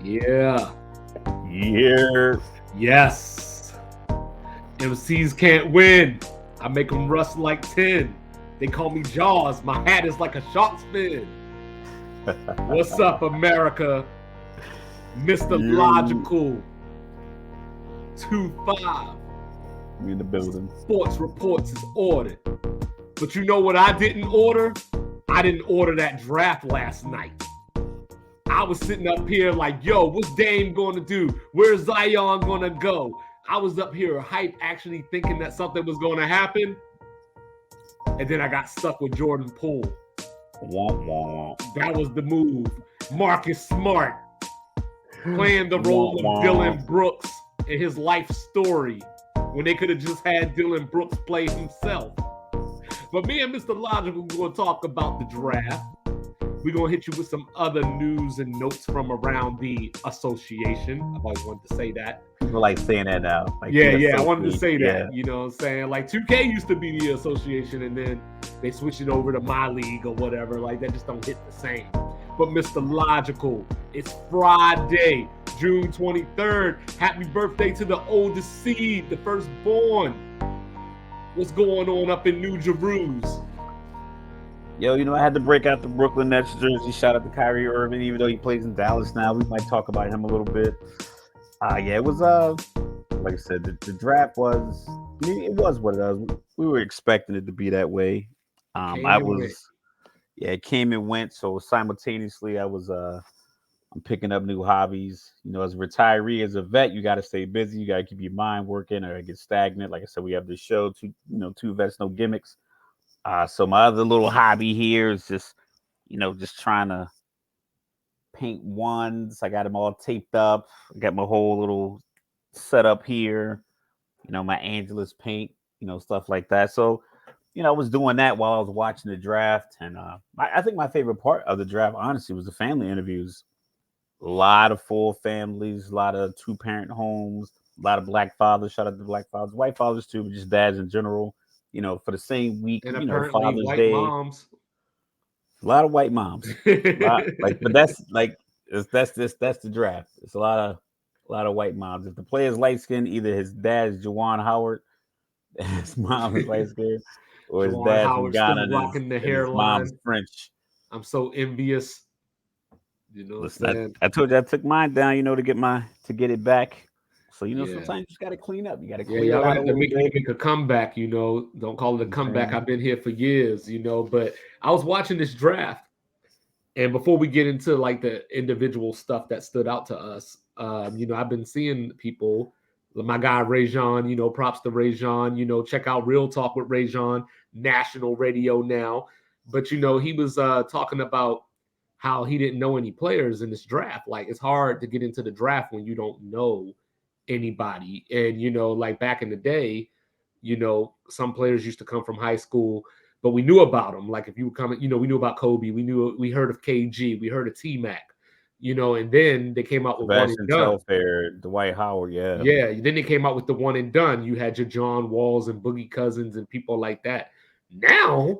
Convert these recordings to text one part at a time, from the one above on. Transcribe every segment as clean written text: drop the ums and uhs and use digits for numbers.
Yeah. Yeah. Yes. MCs can't win. I make them rust like tin. They call me Jaws. My hat is like a shark's fin. What's up, America? Mr. Logical 2-5. We in the building. Sports reports is ordered. But you know what I didn't order? I didn't order that draft last night. I was sitting up here like, yo, what's Dame going to do? Where's Zion going to go? I was up here hype, actually thinking that something was going to happen. And then I got stuck with Jordan Poole. That was the move. Marcus Smart playing the role of Dylan Brooks in his life story when they could have just had Dylan Brooks play himself. But me and Mr. Logical, we're going to talk about the draft. We're going to hit you with some other news and notes from around the association. I've always wanted to say that. People like saying that now. Like I wanted to say that. You know what I'm saying? Like 2K used to be the association, and then they switched it over to my league or whatever. Like that just don't hit the same. But Mr. Logical, it's Friday, June 23rd. Happy birthday to the oldest seed, the firstborn. What's going on up in New Jerusalem? Yo, I had to break out the Brooklyn Nets jersey. Shout out to Kyrie Irving, even though he plays in Dallas now. We might talk about him a little bit. It was like I said, the draft was. It was what it was. We were expecting it to be that way. It came and went. So simultaneously, I'm picking up new hobbies. As a retiree, as a vet, you got to stay busy. You got to keep your mind working, or it gets stagnant. Like I said, we have this show, two vets, no gimmicks. So my other little hobby here is just trying to paint ones. I got them all taped up. I got my whole little setup here. My Angelus paint, stuff like that. So, I was doing that while I was watching the draft. And I think my favorite part of the draft, honestly, was the family interviews. A lot of full families, a lot of two-parent homes, a lot of black fathers. Shout out to black fathers, white fathers too, but just dads in general. For the same week, and apparently Father's white Day. Moms. A lot of white moms. But that's the draft. It's a lot of white moms. If the player's light skinned, either his dad is Juwan Howard, his mom is light skinned, or his dad from Ghana rocking the hairline. His mom's French. I'm so envious. Listen, I told you I took mine down, to get it back. So sometimes you just gotta clean up. You gotta clean up. Y'all have to make a comeback. Don't call it a comeback. I've been here for years. But I was watching this draft, and before we get into like the individual stuff that stood out to us, I've been seeing people. My guy Rajon, props to Rajon. Check out Real Talk with Rajon, national radio now. But he was talking about how he didn't know any players in this draft. Like it's hard to get into the draft when you don't know anybody. And like back in the day, some players used to come from high school, but we knew about them. Like if you were coming, we knew about Kobe, we heard of KG, we heard of T-Mac, and then they came out with one and done. Telfair, Dwight Howard, then they came out with the one and done. You had your John Walls and Boogie Cousins and people like that. Now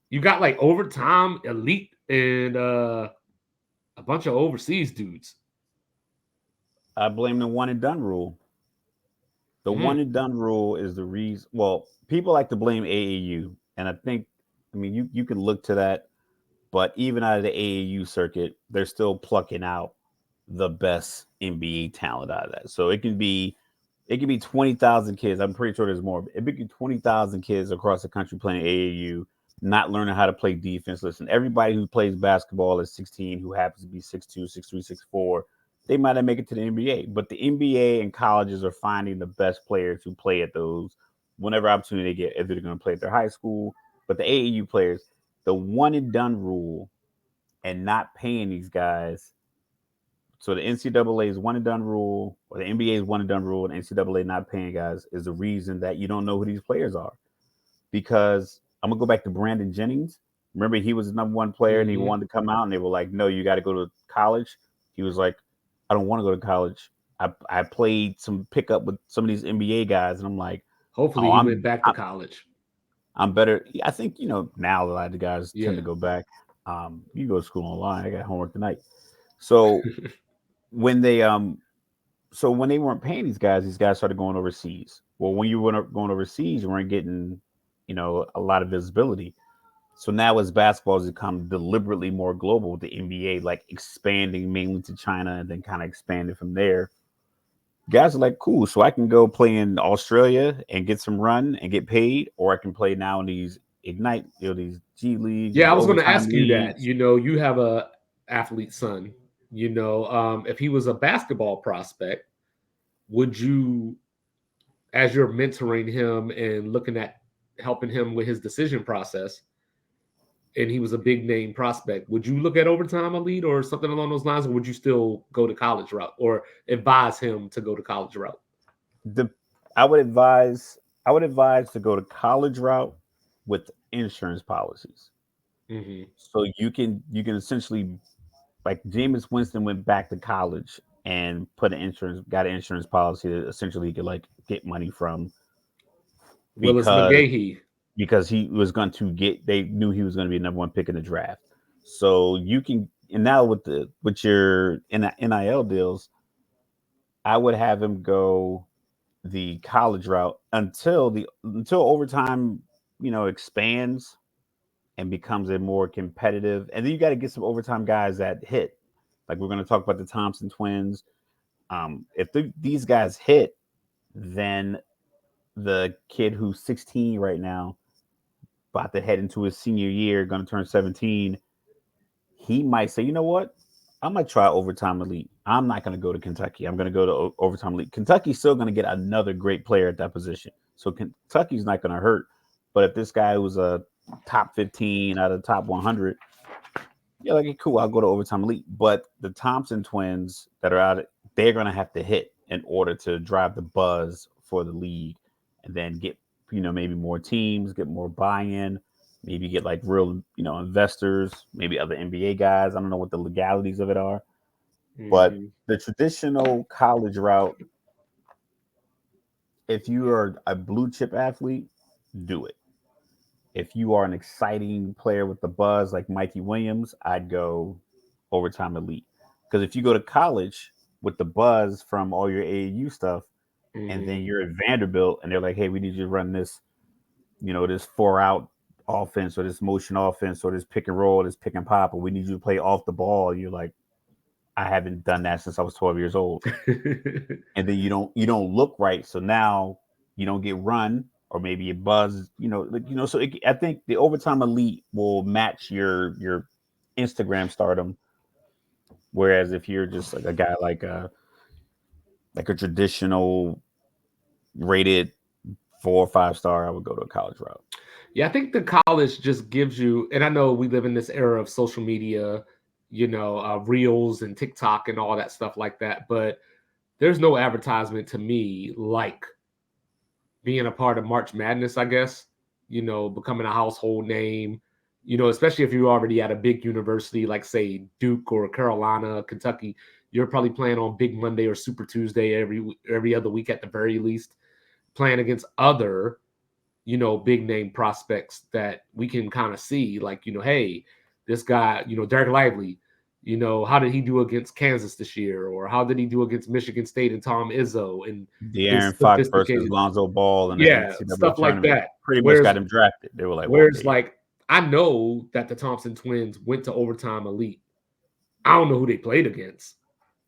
you got like overtime elite and a bunch of overseas dudes. I blame the one and done rule. The one and done rule is the reason. Well, people like to blame AAU, and I think, you can look to that, but even out of the AAU circuit, they're still plucking out the best NBA talent out of that. So it can be 20,000 kids. I'm pretty sure there's more. It could be 20,000 kids across the country playing AAU, not learning how to play defense. Listen, everybody who plays basketball at 16, who happens to be 6'2", 6'3", 6'4", they might not make it to the NBA, but the NBA and colleges are finding the best players who play at those whenever opportunity they get, if they're going to play at their high school. But the AAU players, the one and done rule and not paying these guys. So the NCAA's one and done rule, or the NBA's one and done rule, and NCAA not paying guys is the reason that you don't know who these players are. Because I'm going to go back to Brandon Jennings. Remember, he was the number one player and he wanted to come out, and they were like, no, you got to go to college. He was like, I don't want to go to college. I played some pickup with some of these NBA guys, and I'm like, hopefully he went back to college. I'm better. I think, now a lot of the guys tend to go back. You go to school online. I got homework tonight. So when they weren't paying these guys started going overseas. Well, when you were going overseas, you weren't getting, a lot of visibility. So now as basketball has become deliberately more global, with the NBA like expanding mainly to China and then kind of expanding from there, guys are like, cool, so I can go play in Australia and get some run and get paid, or I can play now in these Ignite, these G leagues, Yeah, these I was going to overtime ask you that. leagues. You have a athlete son. If he was a basketball prospect, would you, as you're mentoring him and looking at helping him with his decision process, and he was a big name prospect, would you look at overtime elite or something along those lines, or would you still go to college route or advise him to go to college route? The I would advise to go to college route with insurance policies. Mm-hmm. So you can essentially, like Jameis Winston went back to college and got an insurance policy that essentially he could like get money from, Willis because McGahee. he was going to get they knew he was going to be a number one pick in the draft. So you can, and now with your NIL deals, I would have him go the college route until overtime, expands and becomes a more competitive. And then you got to get some overtime guys that hit. Like we're going to talk about the Thompson twins. If these guys hit, then the kid who's 16 right now, about to head into his senior year, going to turn 17, he might say, you know what? I might try overtime elite. I'm not going to go to Kentucky. I'm going to go to overtime elite. Kentucky's still going to get another great player at that position. So Kentucky's not going to hurt. But if this guy was a top 15 out of the top 100, yeah, like, cool, I'll go to overtime elite. But the Thompson twins that are out, they're going to have to hit in order to drive the buzz for the league, and then get, maybe more teams, get more buy-in, maybe get like real, investors, maybe other NBA guys. I don't know what the legalities of it are, but Mm-hmm. the traditional college route, if you are a blue chip athlete, do it. If you are an exciting player with the buzz like Mikey Williams, I'd go overtime elite. Because if you go to college with the buzz from all your AAU stuff, and Mm-hmm. then you're at Vanderbilt and they're like, hey, we need you to run this, this 4 out offense, or this motion offense, or this pick and roll, or this pick and pop, or we need you to play off the ball. You're like, I haven't done that since I was 12 years old. And then you don't look right. So now you don't get run, or maybe you buzz, so I think the overtime elite will match your Instagram stardom. Whereas if you're just like a guy like a traditional rated 4 or 5 star, I would go to a college route. Yeah, I think the college just gives you, and I know we live in this era of social media, reels and TikTok and all that stuff like that, but there's no advertisement to me like being a part of March Madness, I guess, becoming a household name, especially if you're already at a big university like, say, Duke or Carolina, Kentucky. You're probably playing on Big Monday or Super Tuesday every other week at the very least, playing against other big name prospects that we can kind of see, like, hey, this guy, Derek Lively, how did he do against Kansas this year? Or how did he do against Michigan State and Tom Izzo and his De'Aaron Fox versus sophisticated, Lonzo Ball in the yeah, NCAA stuff like tournament that. pretty much Whereas, got him drafted. They were like, well, whereas okay, like, I know that the Thompson twins went to overtime elite. I don't know who they played against,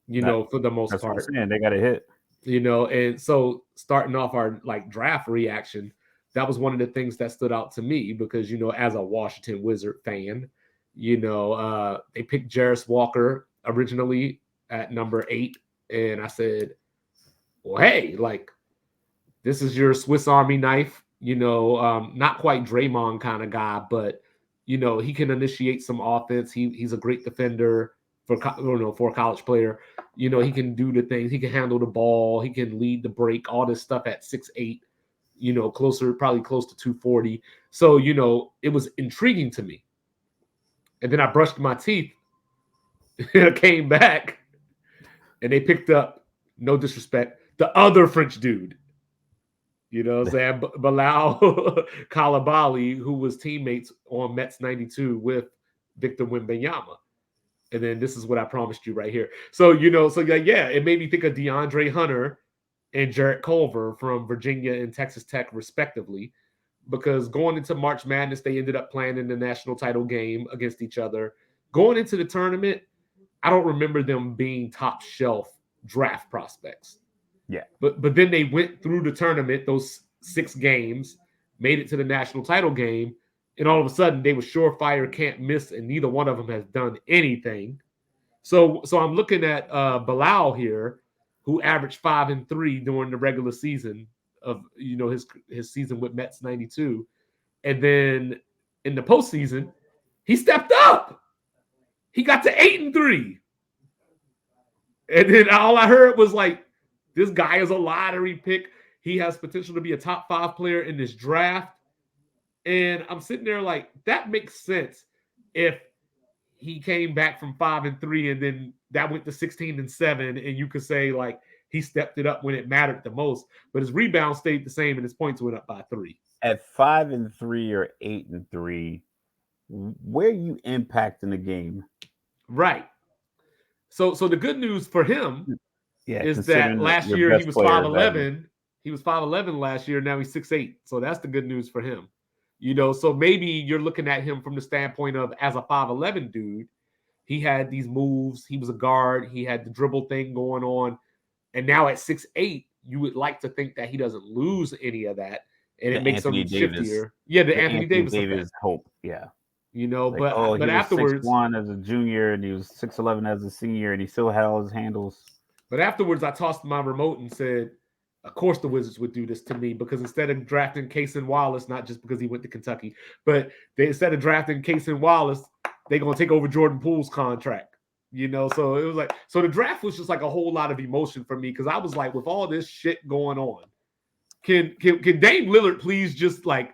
that, for the most that's what I'm part. saying. They got a hit. And so starting off our like draft reaction, that was one of the things that stood out to me because as a Washington Wizard fan, they picked Jarris Walker originally at number 8, and I said, well, hey, like, this is your Swiss Army knife, not quite Draymond kind of guy, but he can initiate some offense. He's a great defender for a college player. He can do the things. He can handle the ball. He can lead the break. All this stuff at 6'8", probably close to 240. So it was intriguing to me. And then I brushed my teeth and I came back and they picked up, no disrespect, the other French dude. You know what I'm saying? Bilal Kalabali, who was teammates on Mets 92 with Victor Wembanyama. And then this is what I promised you right here. So, yeah, it made me think of DeAndre Hunter and Jarrett Culver from Virginia and Texas Tech, respectively, because going into March Madness, they ended up playing in the national title game against each other. Going into the tournament, I don't remember them being top shelf draft prospects. Yeah. But then they went through the tournament, those 6 games, made it to the national title game, and all of a sudden they were surefire, can't miss, and neither one of them has done anything. So I'm looking at Bilal here, who averaged 5-3 during the regular season of his season with Mets 92, and then in the postseason, he stepped up. He got to 8-3. And then all I heard was like, this guy is a lottery pick. He has potential to be a top 5 player in this draft. And I'm sitting there like, that makes sense if he came back from 5-3 and then that went to 16-7. And you could say like he stepped it up when it mattered the most. But his rebound stayed the same and his points went up by 3. At 5-3 or 8-3, where are you impacting the game? Right. So the good news for him is that last year he was 5'11. He was 5'11 last year. Now he's 6'8. So that's the good news for him. So maybe you're looking at him from the standpoint of, as a 5'11 dude, he had these moves. He was a guard. He had the dribble thing going on. And now at 6'8, you would like to think that he doesn't lose any of that. And it makes him shiftier. Yeah, the Anthony Davis hope. Yeah. But afterwards, 6'1" as a junior, and he was 6'11" as a senior, and he still had all his handles. But afterwards, I tossed my remote and said, of course the Wizards would do this to me, because instead of drafting Cason Wallace, not just because he went to Kentucky, but instead of drafting Cason Wallace, they're going to take over Jordan Poole's contract. So it was like, so the draft was just like a whole lot of emotion for me, because I was like, with all this shit going on, can Dame Lillard please just like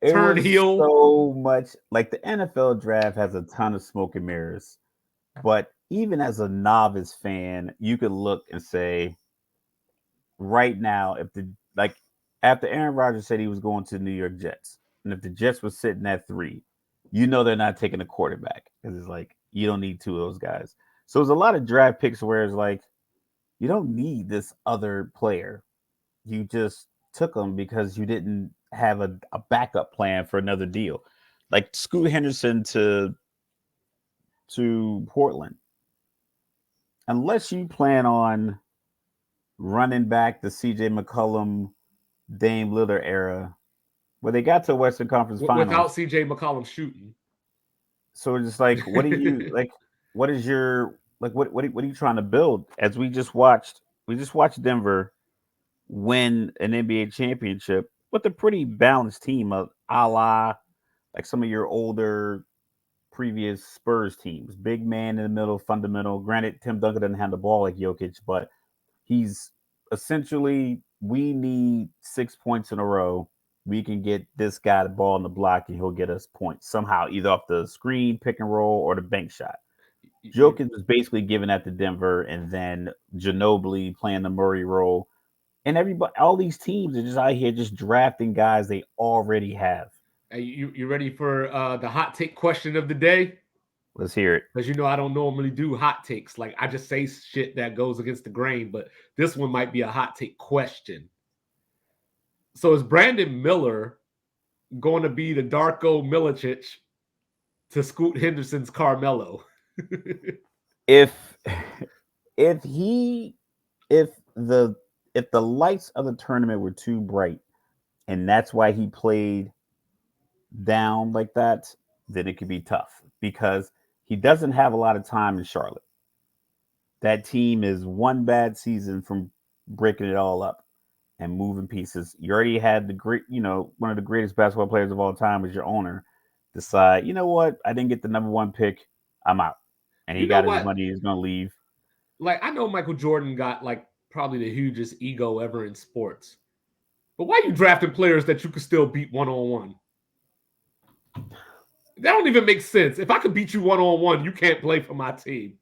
turn heel? So much like the NFL draft has a ton of smoke and mirrors, but even as a novice fan, you could look and say, right now, after Aaron Rodgers said he was going to the New York Jets, and if the Jets were sitting at 3, they're not taking a quarterback, because it's like you don't need 2 of those guys. So there's a lot of draft picks where it's like you don't need this other player. You just took them because you didn't have a backup plan for another deal, like Scoot Henderson to Portland. Unless you plan on running back the CJ McCollum, Dame Lillard era, where they got to Western Conference Finals without CJ McCollum shooting. So it's just like, what do you like? What is your like? What are you trying to build? As we just watched Denver win an NBA championship with a pretty balanced team, a la like some of your older previous Spurs teams. Big man in the middle, fundamental. Granted, Tim Duncan doesn't have the ball like Jokic, but he's essentially, we need 6 points in a row. We can get this guy the ball in the block and he'll get us points somehow, either off the screen, pick and roll, or the bank shot. Jokic was basically giving that to Denver, and then Ginobili playing the Murray role. And everybody, all these teams are just out here just drafting guys they already have. Hey, you ready for the hot take question of the day? Let's hear it. Because I don't normally do hot takes. Like, I just say shit that goes against the grain, but this one might be a hot take question. So is Brandon Miller going to be the Darko Milicic to Scoot Henderson's Carmelo? if the lights of the tournament were too bright and that's why he played down like that, then it could be tough, because he doesn't have a lot of time in Charlotte. That team is one bad season from breaking it all up and moving pieces. You already had the great, one of the greatest basketball players of all time as your owner decide, you know what, I didn't get the number 1 pick, I'm out. And he got his money, he's going to leave. Like, I know Michael Jordan got like probably the hugest ego ever in sports, but why are you drafting players that you could still beat one-on-one? That don't even make sense. If I could beat you one-on-one, you can't play for my team.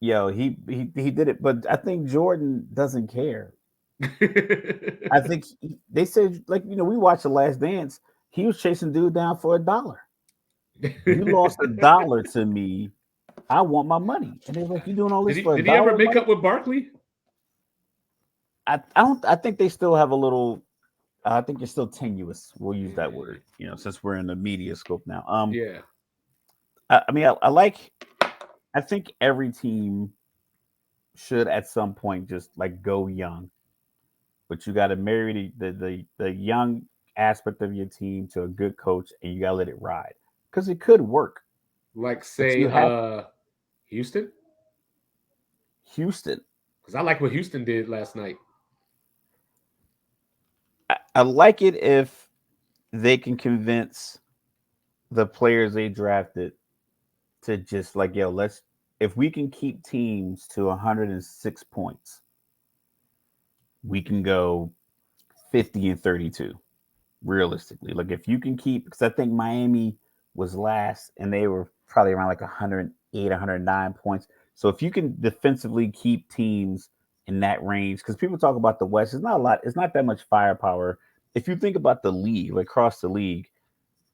Yo, he did it, but I think Jordan doesn't care. I think they said, like, we watched The Last Dance. He was chasing dude down for $1. You lost $1 to me I want my money. And they're like, you doing all this for a Did he ever dollar of make money? up with Barkley? I don't. I think they still have a little. I think it's still tenuous. We'll use that Mm, word. Since we're in the media scope now. yeah, I mean, I like. I think every team should at some point just like go young, but you got to marry the young aspect of your team to a good coach, and you got to let it ride because it could work. like But say you have Houston, Houston. because I like what Houston did last night. I like it if they can convince the players they drafted to just like, yo, let's if we can keep teams to 106 points, we can go 50 and 32 realistically. Like if you can keep, because I think Miami was last and they were probably around like 108, 109 points. So if you can defensively keep teams in that range, because people talk about the West, it's not a lot, it's not that much firepower. If you think about the league, like across the league,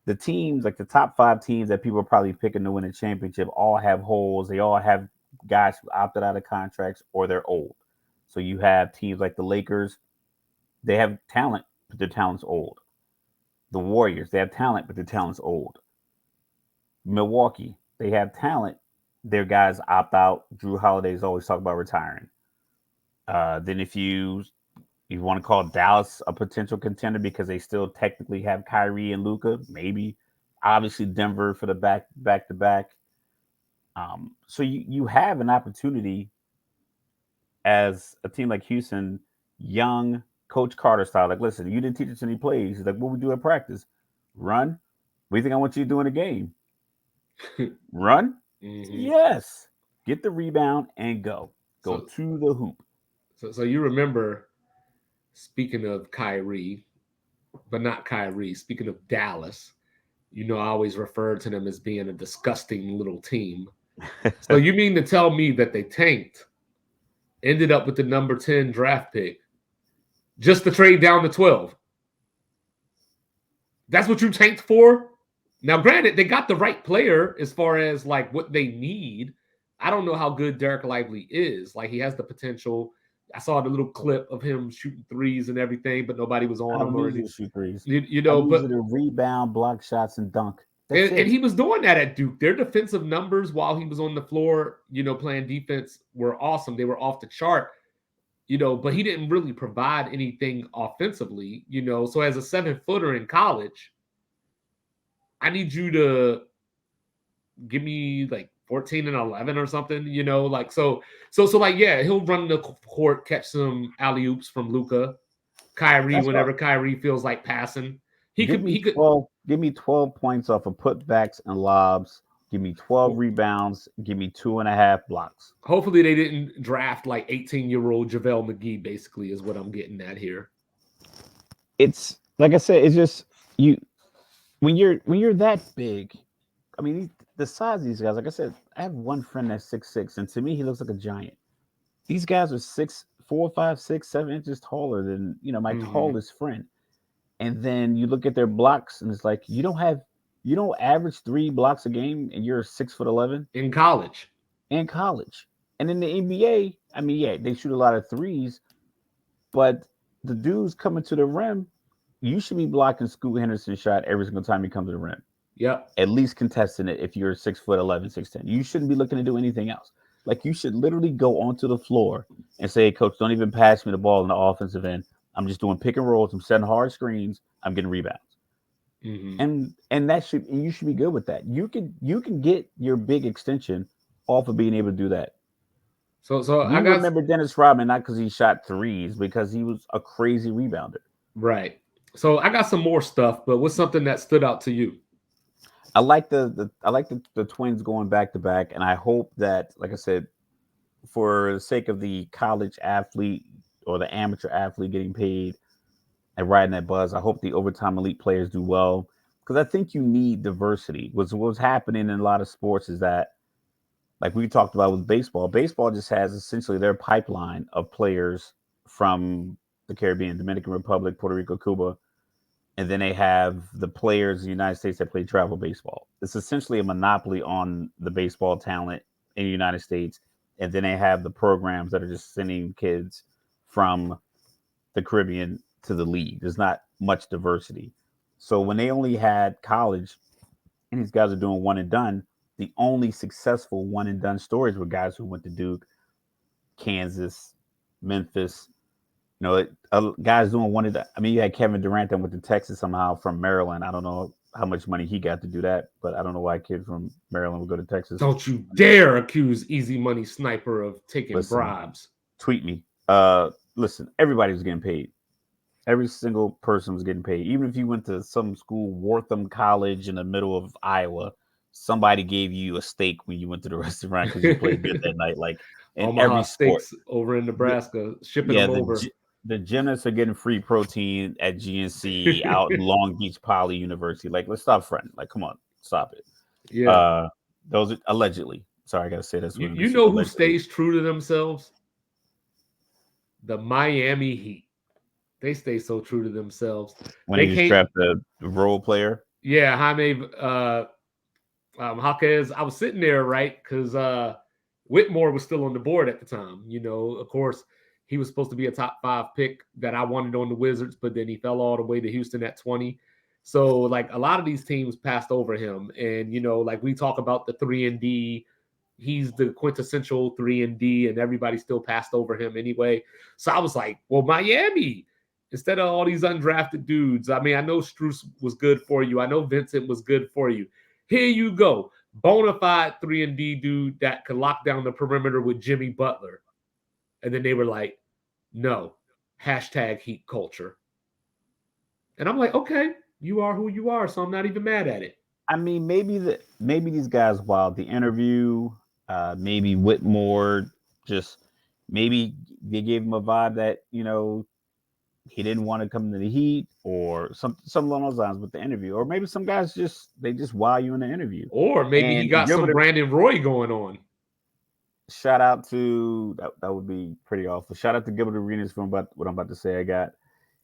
the teams, like the top five teams that people are probably picking to win a championship, all have holes. They all have guys who opted out of contracts or they're old. So you have teams like the Lakers, they have talent, but their talent's old. The Warriors, they have talent, but their talent's old. Milwaukee, they have talent. Their guys opt out. Drew Holiday's always talk about retiring. Then if you want to call Dallas a potential contender because they still technically have Kyrie and Luca, maybe. Obviously Denver for the back to back. So you have an opportunity as a team like Houston, young Coach Carter style. Like, listen, you didn't teach us any plays. He's like, what we do at practice? Run. What do you think I want you to do in a game? Run? Hmm. Yes. Get the rebound and go. Go So, to the hoop. so you remember, speaking of Kyrie, but not Kyrie. Speaking of Dallas, I always referred to them as being a disgusting little team. So you mean to tell me that they tanked, ended up with the number 10 draft pick, just to trade down to 12? That's what you tanked for? Now, granted, they got the right player as far as like what they need. I don't know how good Derek Lively is. Like he has the potential. I saw the little clip of him shooting threes and everything, but nobody was I on him don't or need you anything. to shoot threes. I need But you to rebound, block shots, and dunk. That's and it. he was doing that at Duke. Their defensive numbers while he was on the floor, playing defense were awesome. They were off the chart, but he didn't really provide anything offensively. So as a 7-footer in college, I need you to give me like 14 and 11 or something. Like so like yeah, he'll run the court, catch some alley oops from Luca, Kyrie That's what whenever Kyrie feels like passing. He give could me he could 12. Give me 12 points off of putbacks and lobs. Give me 12 rebounds. Give me 2.5 blocks. hopefully they didn't draft like 18-year-old JaVale McGee, basically, is what I'm getting at here. It's like I said. It's just you when you're that big. I mean, the size of these guys. Like I said, I have one friend that's 6'6", and to me, he looks like a giant. These guys are 6'4", 5, 6, 7 inches taller than my Mm-hmm. tallest friend. And then you look at their blocks, and it's like you don't average 3 blocks a game, and you're 6'11" In college. in college. And in the NBA, I mean, yeah, they shoot a lot of threes, but the dudes coming to the rim, you should be blocking Scoot Henderson's shot every single time he comes to the rim. Yep. At least contesting it if you're 6'11", 6'10". You shouldn't be looking to do anything else. Like you should literally go onto the floor and say, hey, coach, don't even pass me the ball in the offensive end. I'm just doing pick and rolls. I'm setting hard screens. I'm getting rebounds. Mm-hmm. And you should be good with that. You can get your big extension off of being able to do that. So I We got remember Dennis Rodman not because he shot threes, because he was a crazy rebounder. right. So I got some more stuff, but what's something that stood out to you? I like the Twins going back to back, and I hope that, like I said, for the sake of the college athlete or the amateur athlete getting paid and riding that buzz, I hope the overtime elite players do well, because I think you need diversity. What's happening in a lot of sports is that, like we talked about with baseball, baseball just has essentially their pipeline of players from the Caribbean, Dominican Republic, Puerto Rico, Cuba, and then they have the players in the United States that play travel baseball. It's essentially a monopoly on the baseball talent in the United States, and then they have the programs that are just sending kids from the Caribbean to the league. There's not much diversity. So when they only had college and these guys are doing one and done, the only successful one and done stories were guys who went to Duke, Kansas, Memphis. Guys doing one of the. I mean, you had Kevin Durant that went to Texas somehow from Maryland. I don't know how much money he got to do that, but I don't know why a kid from Maryland would go to Texas. Don't you dare accuse Easy Money Sniper of taking bribes. Tweet me. Listen, everybody was getting paid. Every single person was getting paid. Even if you went to some school, Wortham College in the middle of Iowa, somebody gave you a steak when you went to the restaurant because you played good that night. Like in Omaha every sport. Steaks over in Nebraska, shipping them over. The gymnasts are getting free protein at GNC out in Long Beach Poly University. Like, let's stop fronting. Like, come on, stop it. Yeah. Those are allegedly. Sorry, I gotta say this. You know who stays true to themselves? The Miami Heat. They stay so true to themselves. When they just draft the role player. Yeah, Jaime Jaquez. I was sitting there, right? Because Whitmore was still on the board at the time. Of course, he was supposed to be a top 5 pick that I wanted on the Wizards, but then he fell all the way to Houston at 20. So, like, a lot of these teams passed over him. And, like we talk about the 3-and-D, he's the quintessential 3-and-D, and everybody still passed over him anyway. So I was like, well, Miami, instead of all these undrafted dudes. I mean, I know Strus was good for you. I know Vincent was good for you. Here you go. Bona fide 3-and-D dude that could lock down the perimeter with Jimmy Butler. And then they were like, no, #Heat culture. And I'm like, okay, you are who you are, so I'm not even mad at it. I mean, maybe these guys, while the interview, maybe Whitmore, just maybe they gave him a vibe that he didn't want to come to the Heat or some along those lines with the interview, or maybe some guys just wow you in the interview, or maybe he got some Brandon Roy going on. Shout out to that would be pretty awful. Shout out to Gilbert Arenas for what I'm about to say.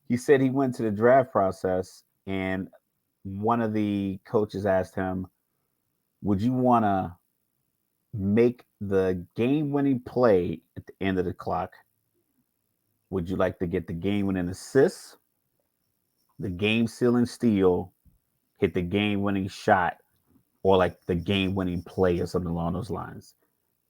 He said he went to the draft process and one of the coaches asked him, would you want to make the game-winning play at the end of the clock? Would you like to get the game-winning assist, the game-sealing steal, hit the game-winning shot, or like the game-winning play or something along those lines?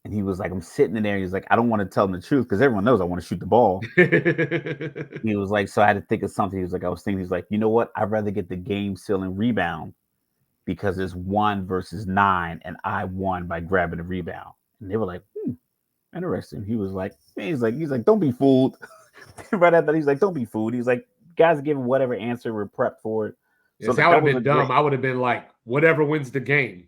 And he was like, I'm sitting in there. He's like, I don't want to tell him the truth because everyone knows I want to shoot the ball. He was like, so I had to think of something. He was like, he's like, you know what? I'd rather get the game-sealing rebound because it's 1 versus 9, and I won by grabbing the rebound. And they were like, interesting. He was like, he's like, don't be fooled. Right after that, he's like, don't be fooled. He's like, guys give whatever answer, we're prepped for it. So that would have been dumb. I would have been like, whatever wins the game.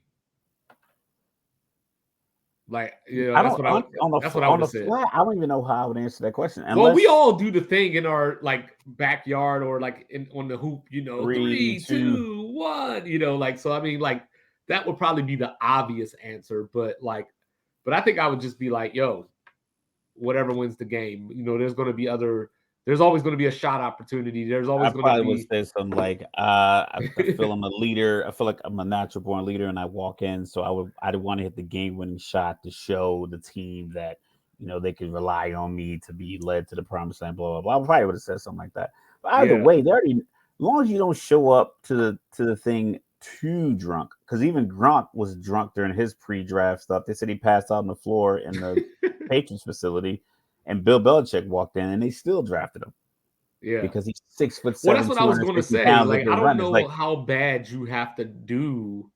Like, that's what I would have said. I don't even know how I would answer that question. Well, we all do the thing in our like backyard or like on the hoop, 3, 2, 1, like, so I mean, like that would probably be the obvious answer, but I think I would just be like, yo, whatever wins the game, there's always going to be a shot opportunity. There's always going to be. I probably would say something like, I feel I'm a leader. I feel like I'm a natural born leader, and I walk in. So I'd want to hit the game winning shot to show the team that they can rely on me to be led to the promised land. Blah blah blah. I probably would have said something like that. But either way, they already, as long as you don't show up to the thing too drunk, because even Gronk was drunk during his pre-draft stuff. They said he passed out on the floor in the Patriots facility. And Bill Belichick walked in, and they still drafted him. Yeah, because he's 6'7". Well, that's what I was going to say. Like, I don't know how bad you have to do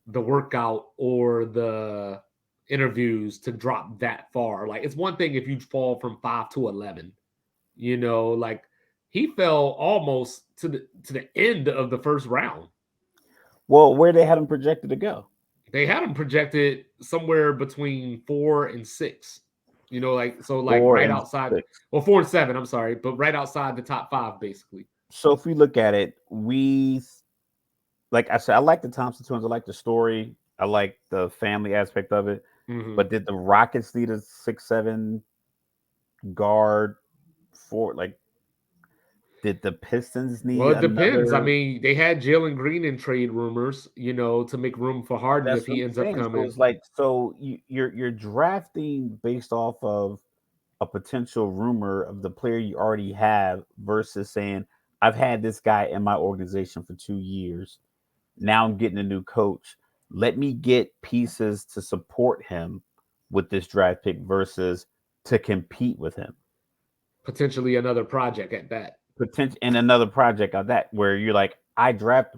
the workout or the interviews to drop that far. Like, it's one thing if you fall from 5 to 11. Like he fell almost to the end of the first round. Well, where they had him projected to go? They had him projected somewhere between 4 and 6. Like right outside. 6. Well, 4 and 7. I'm sorry, but right outside the top 5, basically. So if we look at it, like I said, I like the Thompson twins. I like the story. I like the family aspect of it. Mm-hmm. But did the Rockets need a 6'7" guard for like? Did the Pistons Well, need it depends. I another? mean, they had Jalen Green in trade rumors, to make room for Harden if That's what he I'm ends up saying. So coming. it's like, so you're drafting based off of a potential rumor of the player you already have versus saying, I've had this guy in my organization for 2 years. Now I'm getting a new coach. Let me get pieces to support him with this draft pick versus to compete with him. Potentially another project at that. Potential and another project on that where you're like,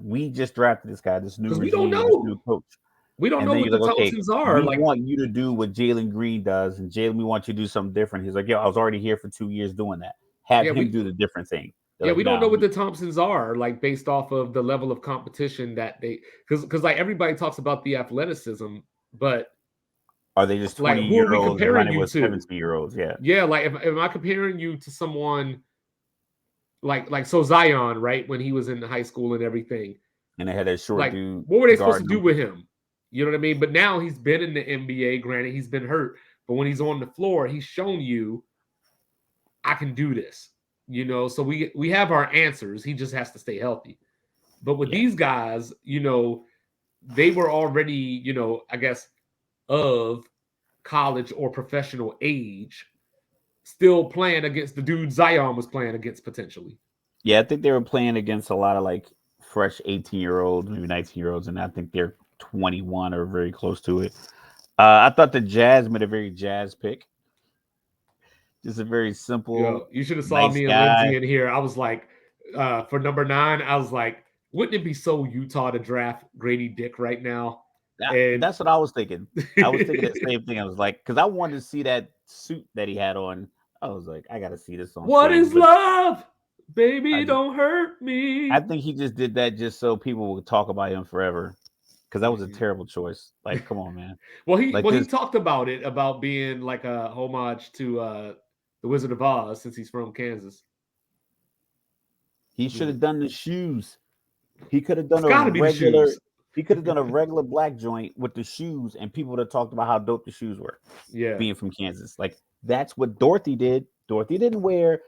we just drafted this guy, this new Because we don't regime, this new know. coach. We don't And know then what you're the like, okay, Thompsons are. we Like, want you to do what Jalen Green does, and Jalen, we want you to do something different. He's like, yo, I was already here for 2 years doing that. Have yeah, him we do the different thing. They're yeah, like, we don't no, know what the Thompsons are, like based off of the level of competition that they because like everybody talks about the athleticism, but are they just like 20 who are year we olds comparing running you with to? 17-year-olds? Yeah. Yeah, like if am I comparing you to someone like so Zion, right? When he was in high school and everything. And they had that short Like, dude what were they supposed to guarding do them. with him? You know what I mean? But now he's been in the NBA. Granted, he's been hurt, but when he's on the floor, he's shown you I can do this. So we have our answers. He just has to stay healthy. But with Yeah. these guys, they were already, I guess of college or professional age, still playing against the dude Zion was playing against potentially. Yeah, I think they were playing against a lot of like fresh 18-year-olds, maybe 19-year-olds, and I think they're 21 or very close to it. I thought the Jazz made a very Jazz pick. Just a very simple, Yo, you should have saw nice me and guy. Lindsay in here. I was like, for number 9, I was like, wouldn't it be so Utah to draft Grady Dick right now? And That's what I was thinking. I was thinking that same thing. I was like, because I wanted to see that suit that he had on. I was like, I got to see this on what film. is But love? I Baby, just, don't hurt I me. think he just did that just so people would talk about him forever. Because that was a terrible choice. Like, come on, man. well, he Like well he this, talked about it about being like a homage to the Wizard of Oz since he's from Kansas. he should have done the shoes. He could have It's done a got to be the regular. shoes. He could have done a regular black joint with the shoes, and people would have talked about how dope the shoes were, Yeah, being from Kansas. Like that's what Dorothy did. Dorothy didn't wear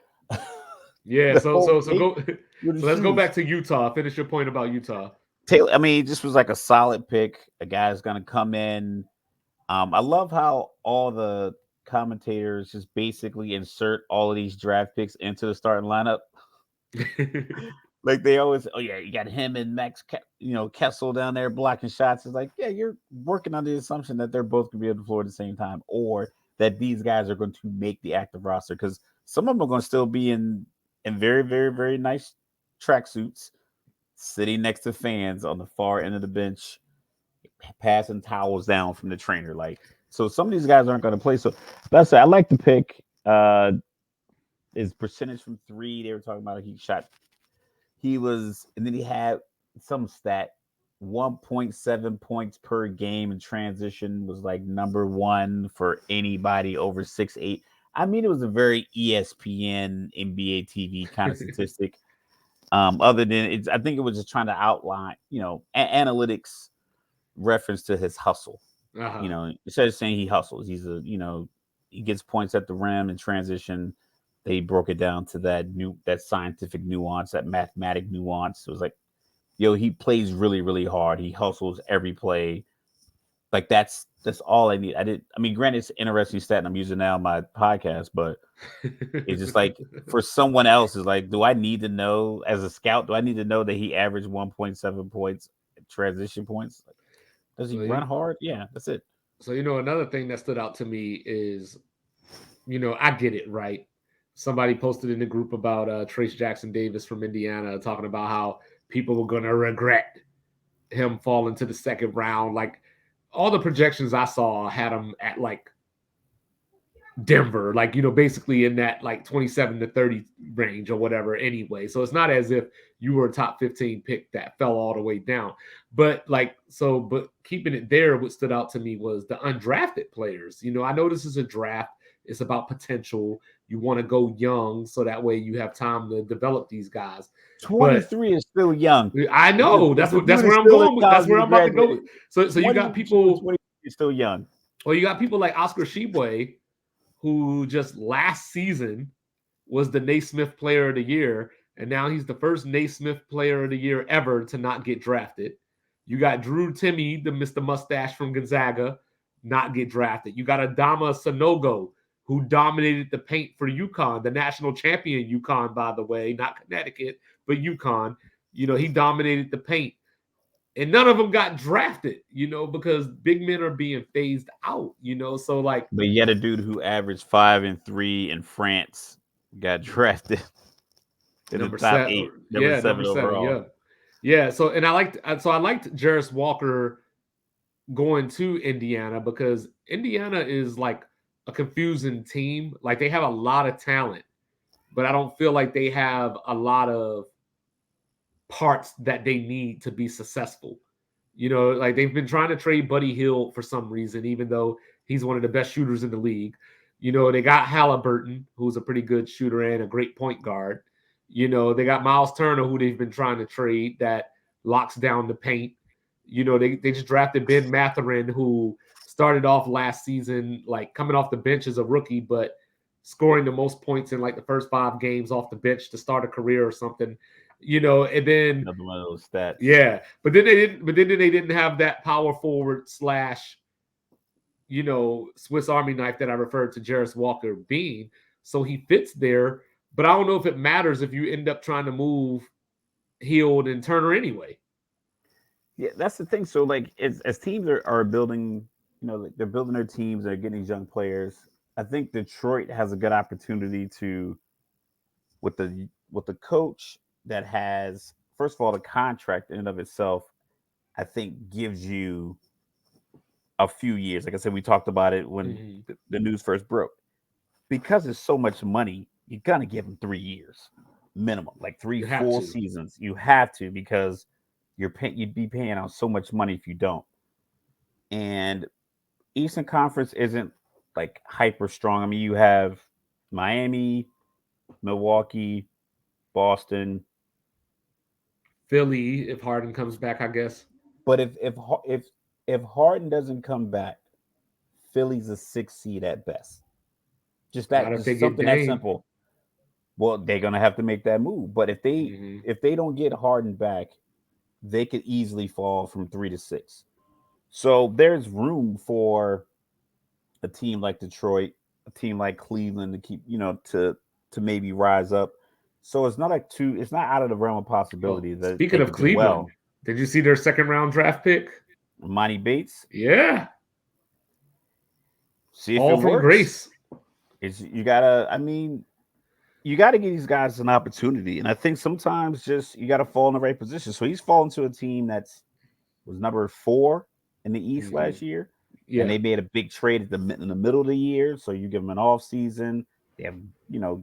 yeah. the So whole so so cape go. with the So let's go shoes. back to Utah. Finish your point about Utah. Taylor, I mean, this was like a solid pick. A guy's gonna come in. I love how all the commentators just basically insert all of these draft picks into the starting lineup. Like they always, oh yeah, you got him and Kessel down there blocking shots. It's like, yeah, you're working on the assumption that they're both gonna be on the floor at the same time, or that these guys are going to make the active roster because some of them are going to still be in very, very, very nice tracksuits, sitting next to fans on the far end of the bench, passing towels down from the trainer. Like, so some of these guys aren't going to play. So that's it. I like the pick. His percentage from three, they were talking about and then he had some stat 1.7 points per game in transition was like number one for anybody over 6'8". I mean, it was a very ESPN NBA TV kind of statistic. Other than it's, I think it was just trying to outline, analytics reference to his hustle. Uh-huh. Instead of saying he hustles, he gets points at the rim in transition. They broke it down to that scientific nuance, that mathematic nuance. It was like, he plays really, really hard. He hustles every play. Like that's all I need. I mean, granted, it's an interesting stat and I'm using now on my podcast, but it's just like for someone else, is like, do I need to know as a scout? Do I need to know that he averaged 1.7 points transition points? Like, does he so run hard? Yeah, that's it. so another thing that stood out to me is, I get it, right? Somebody posted in the group about Trace Jackson Davis from Indiana talking about how people were going to regret him falling to the second round. Like all the projections I saw had him at like Denver, like, basically in that like 27 to 30 range or whatever anyway. So it's not as if you were a top 15 pick that fell all the way down. But but keeping it there, what stood out to me was the undrafted players. I know this is a draft, it's about potential. You want to go young so that way you have time to develop these guys. But 23 is still young. I know If the that's dude is where I'm still in going with. That's college where and I'm about to go graduated, with. So you got 22 and people, 23 is still young. or you got people like Oscar Shibwe, who just last season was the Naismith Player of the Year, and now he's the first Naismith Player of the Year ever to not get drafted. You got Drew Timme, the Mr. Mustache from Gonzaga, not get drafted. You got Adama Sanogo, who dominated the paint for UConn, the national champion UConn, by the way, not Connecticut, but UConn. He dominated the paint. And none of them got drafted, because big men are being phased out, So, like, But yet a dude who averaged 5 and 3 in France got drafted in the number top seven, 8, number yeah, number 7 seven, overall. yeah, yeah. So, and I liked Jarris Walker going to Indiana because Indiana is like a confusing team. Like, they have a lot of talent, but I don't feel like they have a lot of parts that they need to be successful. Like, they've been trying to trade Buddy Hield for some reason, even though he's one of the best shooters in the league. They got Halliburton, who's a pretty good shooter and a great point guard. They got Miles Turner, who they've been trying to trade, that locks down the paint. They just drafted Ben Mathurin, who started off last season like coming off the bench as a rookie, but scoring the most points in like the first 5 games off the bench to start a career or something. And then Another one of those stats. yeah, but then they didn't. But then they didn't have that power forward slash, Swiss Army knife that I referred to Jarris Walker being. So he fits there, but I don't know if it matters if you end up trying to move Hield and Turner anyway. Yeah, that's the thing. So, like, as teams are building, like they're building their teams, they're getting these young players. I think Detroit has a good opportunity to, with the coach that has, first of all, the contract in and of itself, I think gives you a few years. Like I said, we talked about it when the news first broke. Because there's so much money, you're gonna give them 3 years minimum, like three You have full to. seasons. You have to, because you'd be paying out so much money if you don't. And Eastern Conference isn't like hyper strong. I mean, you have Miami, Milwaukee, Boston, Philly, if Harden comes back, I guess. but if Harden doesn't come back, Philly's a 6 seed at best. Not if they Just get something that Dame. simple. Well, they're gonna have to make that move. But Mm-hmm. if they don't get Harden back, they could easily fall from 3 to 6. So there's room for a team like Detroit, a team like Cleveland to keep, to maybe rise up. So it's not out of the realm of Oh, possibility that speaking they of could do Cleveland, well. did you see their second round draft pick? Monty Bates, Yeah, see if it all from works. Grace. You gotta give these guys an opportunity. And I think sometimes just you gotta fall in the right position. So he's fallen to a team was number 4 in the East Mm-hmm. last year. And Yeah. they made a big trade in the middle of the year. So you give them an off season. They have,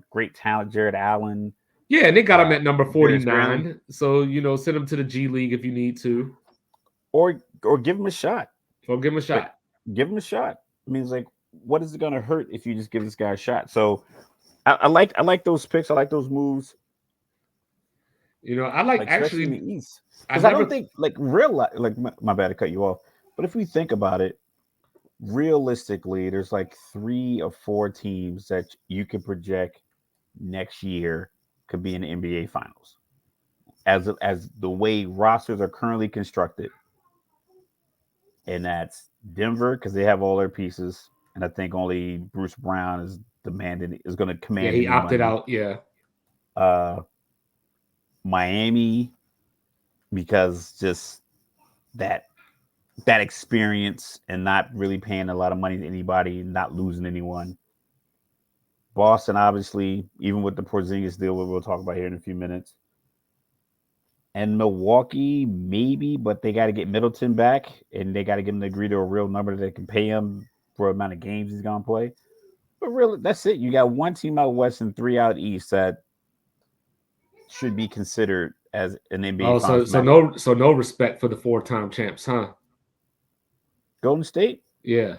great talent, Jared Allen, Yeah, and they got him uh, at number Darius Graham, 49. So, send him to the G League if you need to, or give them a shot. or give him a Like, shot. give him a shot. I mean, it's like, what is it going to hurt if you just give this guy a shot? So I like those picks. I like those moves. I like Like, especially in actually, the East, I because I don't never, think like real like my bad to cut you off, but if we think about it realistically, there's like 3 or 4 teams that you could project next year could be in the NBA Finals as the way rosters are currently constructed, and that's Denver because they have all their pieces, and I think only Bruce Brown is going to yeah, command he any opted money. out. Yeah. Uh, Miami because just that that experience and not really paying a lot of money to anybody, not losing anyone. Boston, obviously, even with the Porzingis deal, we'll talk about here in a few minutes. And Milwaukee, maybe, but they got to get Middleton back, and they got to get him to agree to a real number that they can pay him for the amount of games he's gonna play. But really, that's it. You got one team out west and 3 out east that should be considered as an NBA Oh, so Finals so matchup. no respect for the 4-time champs, huh? Golden State. Yeah.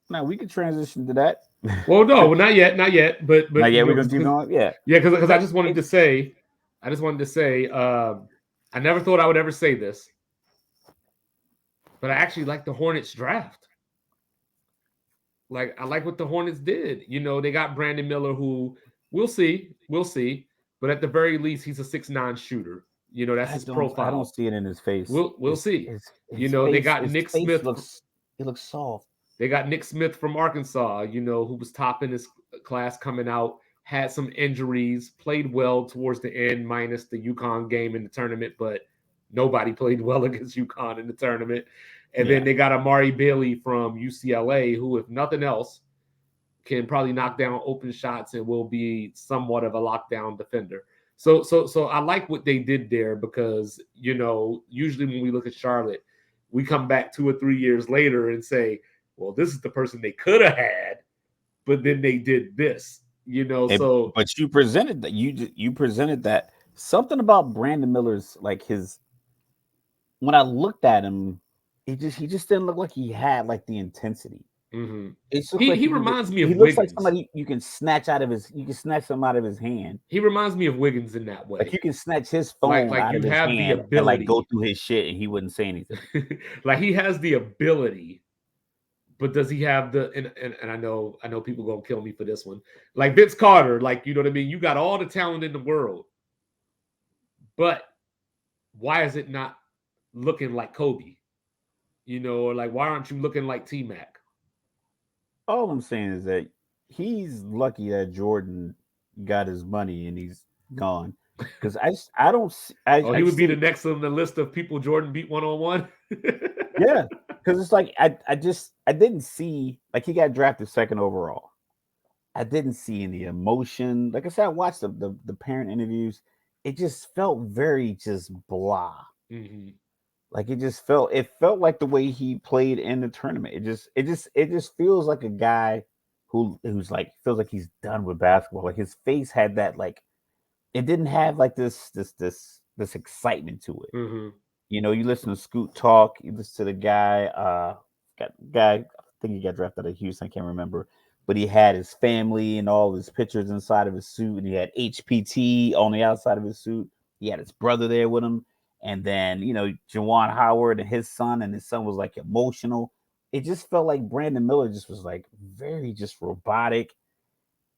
Now we can transition to that. Well, no, well, not yet, not yet. But Now, yeah, we're gonna keep because going. Yeah, yeah, because because I just wanted to say, I never thought I would ever say this, but I actually like the Hornets draft. Like, I like what the Hornets did. They got Brandon Miller, who we'll see. but at the very least, he's a 6'9" shooter. You know, that's his I don't profile. see it in his face. We'll see. You His know, they face got his Nick face Smith. looks it looks soft. They got Nick Smith from Arkansas. You know, who was top in his class coming out. Had some injuries. Played well towards the end, minus the UConn game in the tournament, but nobody played well against UConn in the tournament. And then Yeah. they got Amari Bailey from UCLA, who, if nothing else, can probably knock down open shots and will be somewhat of a lockdown defender. So I like what they did there because, you know, usually when we look at Charlotte, we come back 2 or 3 years later and say, well, this is the person they could have had, but then they did this, you know. So But you presented that you presented that something about Brandon Miller's like his when I looked at him, he just didn't look like he had like the intensity. mhm. It just looks like He reminds me he of looks like Wiggins. somebody you can snatch him out of his hand. He reminds me of Wiggins in that Like way. you can snatch his phone Like out you of his have the hand and like go ability. through his shit and he wouldn't say anything. Like he has the ability, but does he have the and I know people gonna kill me for this one. Like Vince Carter, like you know what I mean? You got all the talent in the world, but why is it not looking like Kobe? You know, or like why aren't you looking like T Mac? All I'm saying is that he's lucky that Jordan got his money and he's gone. Because I don't Oh, I he would just be the think next on the list of people Jordan beat 1-on-1. yeah, because it's like I didn't see like he got drafted second overall. I didn't see any emotion. Like I said, I watched the parent interviews. It just felt very just blah. Mhm. Like it felt like the way he played in the tournament. It just feels like a guy who's like feels like he's done with basketball. Like his face had that like it didn't have like this excitement to it. Mhm. You know, you listen to Scoot talk, you listen to the guy, I think he got drafted out of Houston, I can't remember. But he had his family and all his pictures inside of his suit, and he had HPT on the outside of his suit. He had his brother there with him. And then, you know, Jawan Howard and his son was like emotional. It just felt like Brandon Miller just was like very just robotic.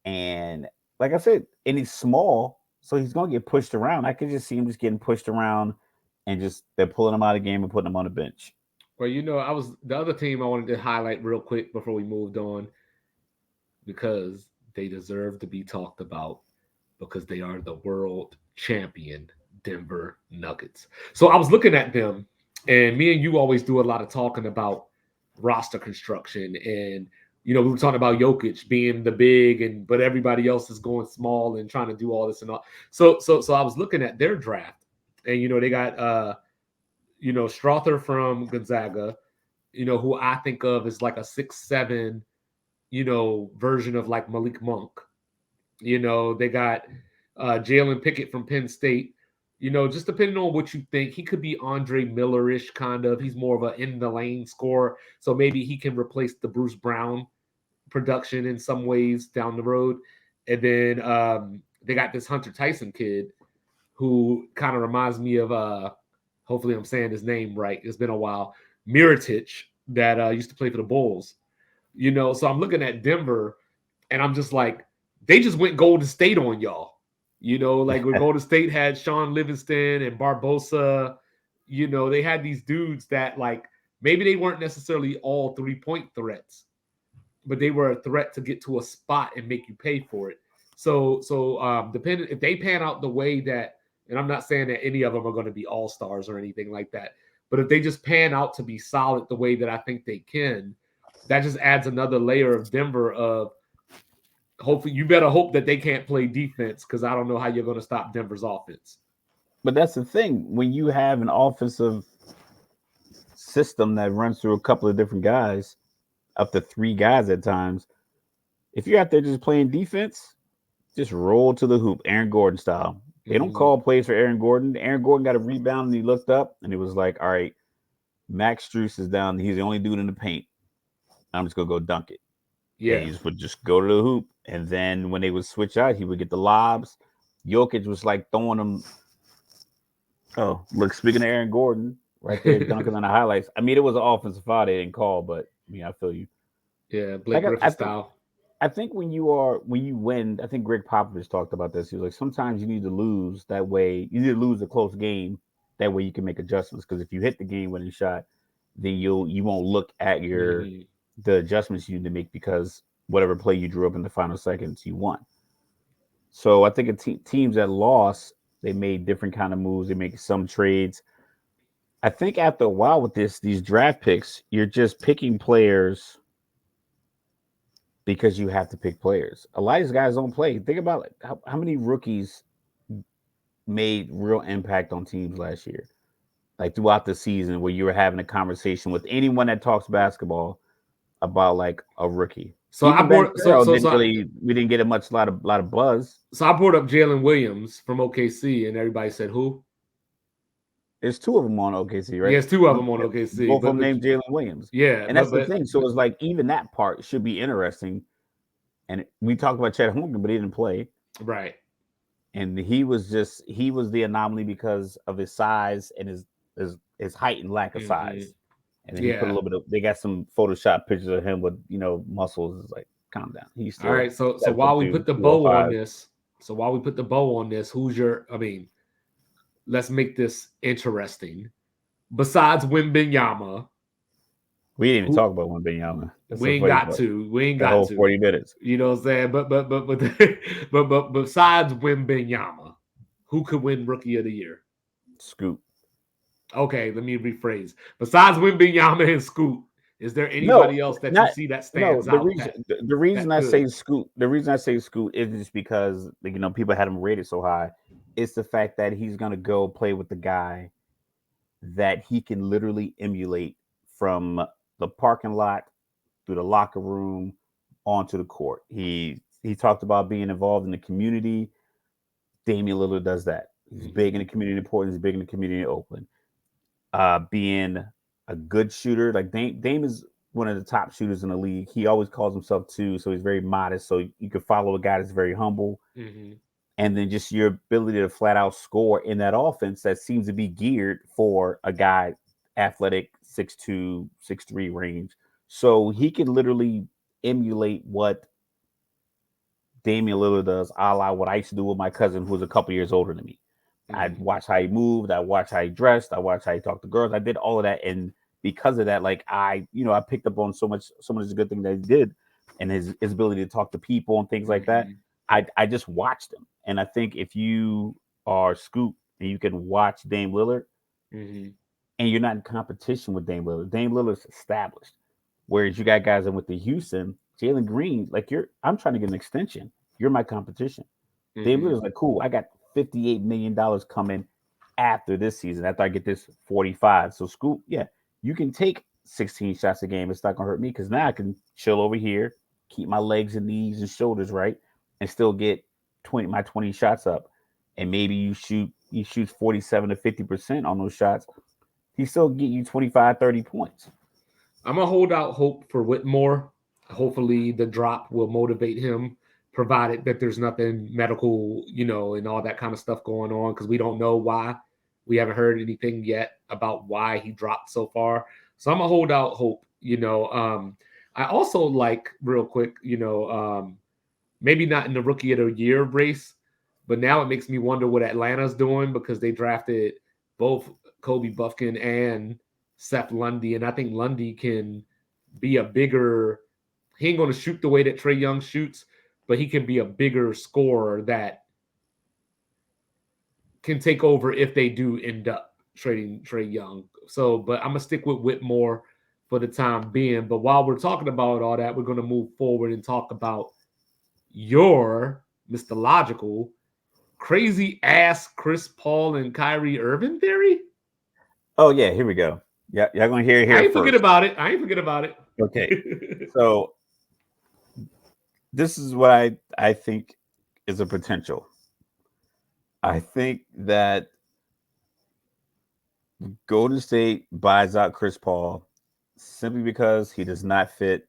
And like I said, and he's small, so he's gonna get pushed around. I could just see him just getting pushed around and just they're pulling him out of the game and putting him on the bench. Well, you know, I was the other team I wanted to highlight real quick before we moved on because they deserve to be talked about because they are the world champion Denver Nuggets. So I was looking at them, and me and you always do a lot of talking about roster construction, and you know we were talking about Jokic being the big, and but everybody else is going small and trying to do all this and all. So I was looking at their draft, and you know they got you know Strother from Gonzaga, you know who I think of as like a 6'7", you know version of like Malik Monk. You know, they got Jalen Pickett from Penn State. You know, just depending on what you think, he could be Andre Miller-ish kind of. He's more of a in the lane scorer, so maybe he can replace the Bruce Brown production in some ways down the road. And then they got this Hunter Tyson kid who kind of reminds me of hopefully I'm saying his name right. It's been a while. Miritich that used to play for the Bulls. You know, so I'm looking at Denver and I'm just like, they just went Golden State on y'all. You know, like where Golden State had Sean Livingston and Barbosa, you know, they had these dudes that like maybe they weren't necessarily all 3-point threats, but they were a threat to get to a spot and make you pay for it. So depending if they pan out the way that, and I'm not saying that any of them are going to be all stars or anything like that, but if they just pan out to be solid the way that I think they can, that just adds another layer of Denver of hopefully you better hope that they can't play defense because I don't know how you're going to stop Denver's offense. But that's the thing. When you have an offensive system that runs through a couple of different guys, up to three guys at times, if you're out there just playing defense, just roll to the hoop, Aaron Gordon style. They don't Mm-hmm. call plays for Aaron Gordon. Aaron Gordon got a rebound and he looked up and he was like, all right, Max Strus is down. He's the only dude in the paint. I'm just going to go dunk it. And Yeah. he just would just go to the hoop. And then when they would switch out, he would get the lobs. Jokic was like throwing them. Oh, look, speaking of Aaron Gordon, right there, dunking on the highlights. I mean, it was an offensive foul they didn't call, but I mean, I feel you. Yeah. Blake Like Griffin I think style. I think when you win, I think Greg Popovich talked about this. He was like, sometimes you need to lose that way. You need to lose a close game that way you can make adjustments. Because if you hit the game winning shot, then you won't look at Mm-hmm. the adjustments you need to make because whatever play you drew up in the final seconds you won. So I think teams that lost, they made different kind of moves. They make some trades. I think after a while with these draft picks, you're just picking players because you have to pick players. A lot of these guys don't play. Think about like how many rookies made real impact on teams last year, like throughout the season, where you were having a conversation with anyone that talks basketball about like a rookie. So I Even Ben brought Carroll didn't really we didn't get a lot of buzz. so I brought up Jalen Williams from OKC, and everybody said who? There's two of them on OKC, right? Yes, two of them on OKC, Both of them named Jalen Williams, yeah, and that's the thing. So it's like even that part should be interesting. And we talked about Chet Holmgren, but he didn't play. right. And he was the anomaly because of his size and his height and lack of Mm-hmm. size. And then he put a Yeah. little bit of they got some Photoshop pictures of him with muscles. It's like calm down. He's All still right. So while we 7'2", put the bow on 205. this, who's your? I mean, let's make this interesting. Besides Wimbenyama, We didn't even who talk about one Benyama. That's we the ain't funny got part. to, we ain't The got whole to. 40 minutes. You know what I'm saying? But besides Wimbenyama, who could win Rookie of the Year? Scoop. Okay, let me rephrase. Besides Wimbenyama and Scoot, is there No, anybody else that you not see that no. stands out that The reason that I could? say Scoot, the reason I say Scoot is just because like, people had him rated so high. It's the fact that he's gonna go play with the guy that he can literally emulate from the parking lot through the locker room onto the court. He talked about being involved in the community. Damian Lillard does that. He's big in the community in Portland. He's big in the community in Oakland. Being a good shooter, like Dame is one of the top shooters in the league. He always calls himself two, so he's very modest. So you can follow a guy that's very humble, Mm-hmm. and then just your ability to flat out score in that offense that seems to be geared for a guy athletic 6'2", 6'3" range. So he can literally emulate what Damian Lillard does, a la what I used to do with my cousin who was a couple years older than me. I'd watch how he moved, I watch how he dressed, I watch how he talked to girls. I did all of that, and because of that, like I picked up on so much good thing that he did, and his ability to talk to people and things like that. Mm-hmm. I just watched him, and I think if you are Scoop and you can watch Dame Lillard, Mm-hmm. and you're not in competition with Dame Lillard's established. Whereas you got guys in with the Houston, Jalen Green, like I'm trying to get an extension. You're my competition. Dame Mm-hmm. Lillard's like, cool, I got $58 million coming after this season, after I get this 45. So Scoop, yeah, you can take 16 shots a game. It's not gonna hurt me because now I can chill over here, keep my legs and knees and shoulders right, and still get 20 shots up. And maybe you shoot 47 to 50% on those shots. He still get you 25, 30 points. I'm gonna hold out hope for Whitmore. Hopefully, the drop will motivate him, provided that there's nothing medical, and all that kind of stuff going on, because we don't know why. We haven't heard anything yet about why he dropped so far. So I'm gonna hold out hope. I also like real quick, maybe not in the Rookie of the Year race, but now it makes me wonder what Atlanta's doing because they drafted both Kobe Buffkin and Seth Lundy, and I think Lundy can be a bigger. He ain't going to shoot the way that Trey Young shoots, but he can be a bigger scorer that can take over if they do end up trading Trey Young. So, but I'm gonna stick with Whitmore for the time being. But while we're talking about all that, we're going to move forward and talk about your Mr. Logical crazy ass Chris Paul and Kyrie Irving theory. Oh yeah, here we go. Yeah, y'all gonna hear it I here ain't forget first. about it. I ain't forget about it. Okay, so this is what I think is a potential. I think that Golden State buys out Chris Paul simply because he does not fit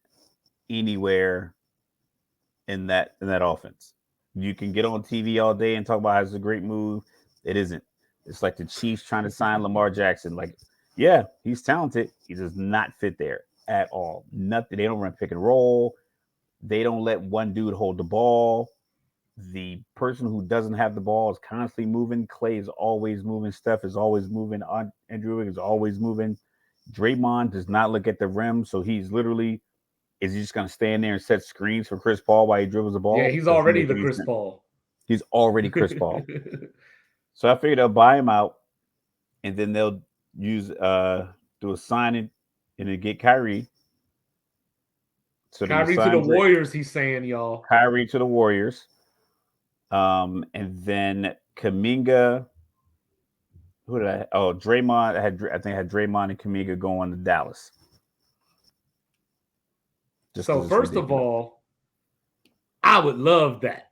anywhere in that offense. You can get on TV all day and talk about how it's a great move. It isn't. It's like the Chiefs trying to sign Lamar Jackson. Like, yeah, he's talented. He does not fit there at all. Nothing. They don't run pick and roll. They don't let one dude hold the ball. The person who doesn't have the ball is constantly moving. Clay is always moving. Steph is always moving. Andrew is always moving. Draymond does not look at the rim, so he's literally is he just going to stand there and set screens for Chris Paul while he dribbles the Yeah, ball? he's Doesn't already make the any Chris sense. Paul. He's already Chris Paul. So I figured I'll buy him out, and then they'll use do a signing and then get Kyrie. So they Kyrie to the signed Warriors, he's saying, y'all. Kyrie to the Warriors. And then Kaminga. Who did I? Oh, Draymond. I think I had Draymond and Kaminga going to Dallas. Just So because it's first of ridiculous. all, I would love that.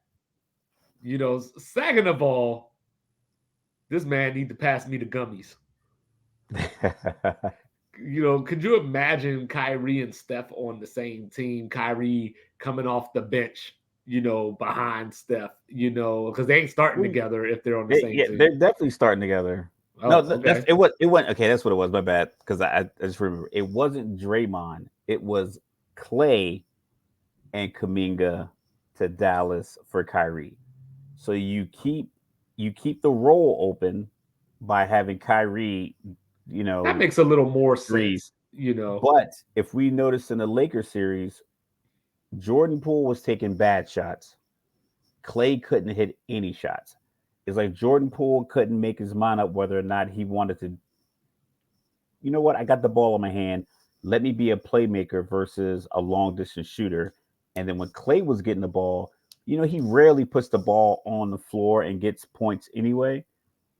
Second of all, this man need to pass me the gummies. Could you imagine Kyrie and Steph on the same team? Kyrie coming off the bench, behind Steph, because they ain't starting together if they're on the same Yeah, team. they're definitely starting together. Oh, No, okay. it went okay. That's what it was. My bad, because I just remember it wasn't Draymond. It was Clay and Kaminga to Dallas for Kyrie. So you keep the role open by having Kyrie, That makes a little more threes. sense. But if we notice in the Lakers series, Jordan Poole was taking bad shots. Clay couldn't hit any shots. It's like Jordan Poole couldn't make his mind up whether or not he wanted to. You know what? I got the ball in my hand. Let me be a playmaker versus a long distance shooter. And then when Clay was getting the ball, he rarely puts the ball on the floor and gets points anyway.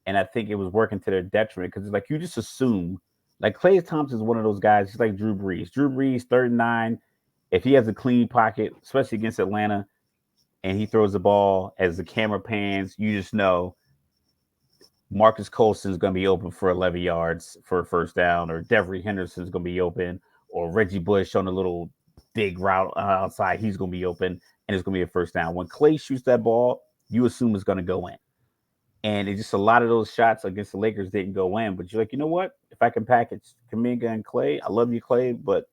And I think it was working to their detriment because it's like you just assume, like Clay Thompson is one of those guys. He's like Drew Brees. Drew Brees, 39. If he has a clean pocket, especially against Atlanta, and he throws the ball as the camera pans, you just know Marcus Colston's going to be open for 11 yards for a first down, or Devery Henderson's going to be open, or Reggie Bush on a little big route outside. He's going to be open, and it's going to be a first down. When Clay shoots that ball, you assume it's going to go in. And it's just a lot of those shots against the Lakers didn't go in. But you're like, you know what? If I can package Kaminga and Clay, I love you, Clay, but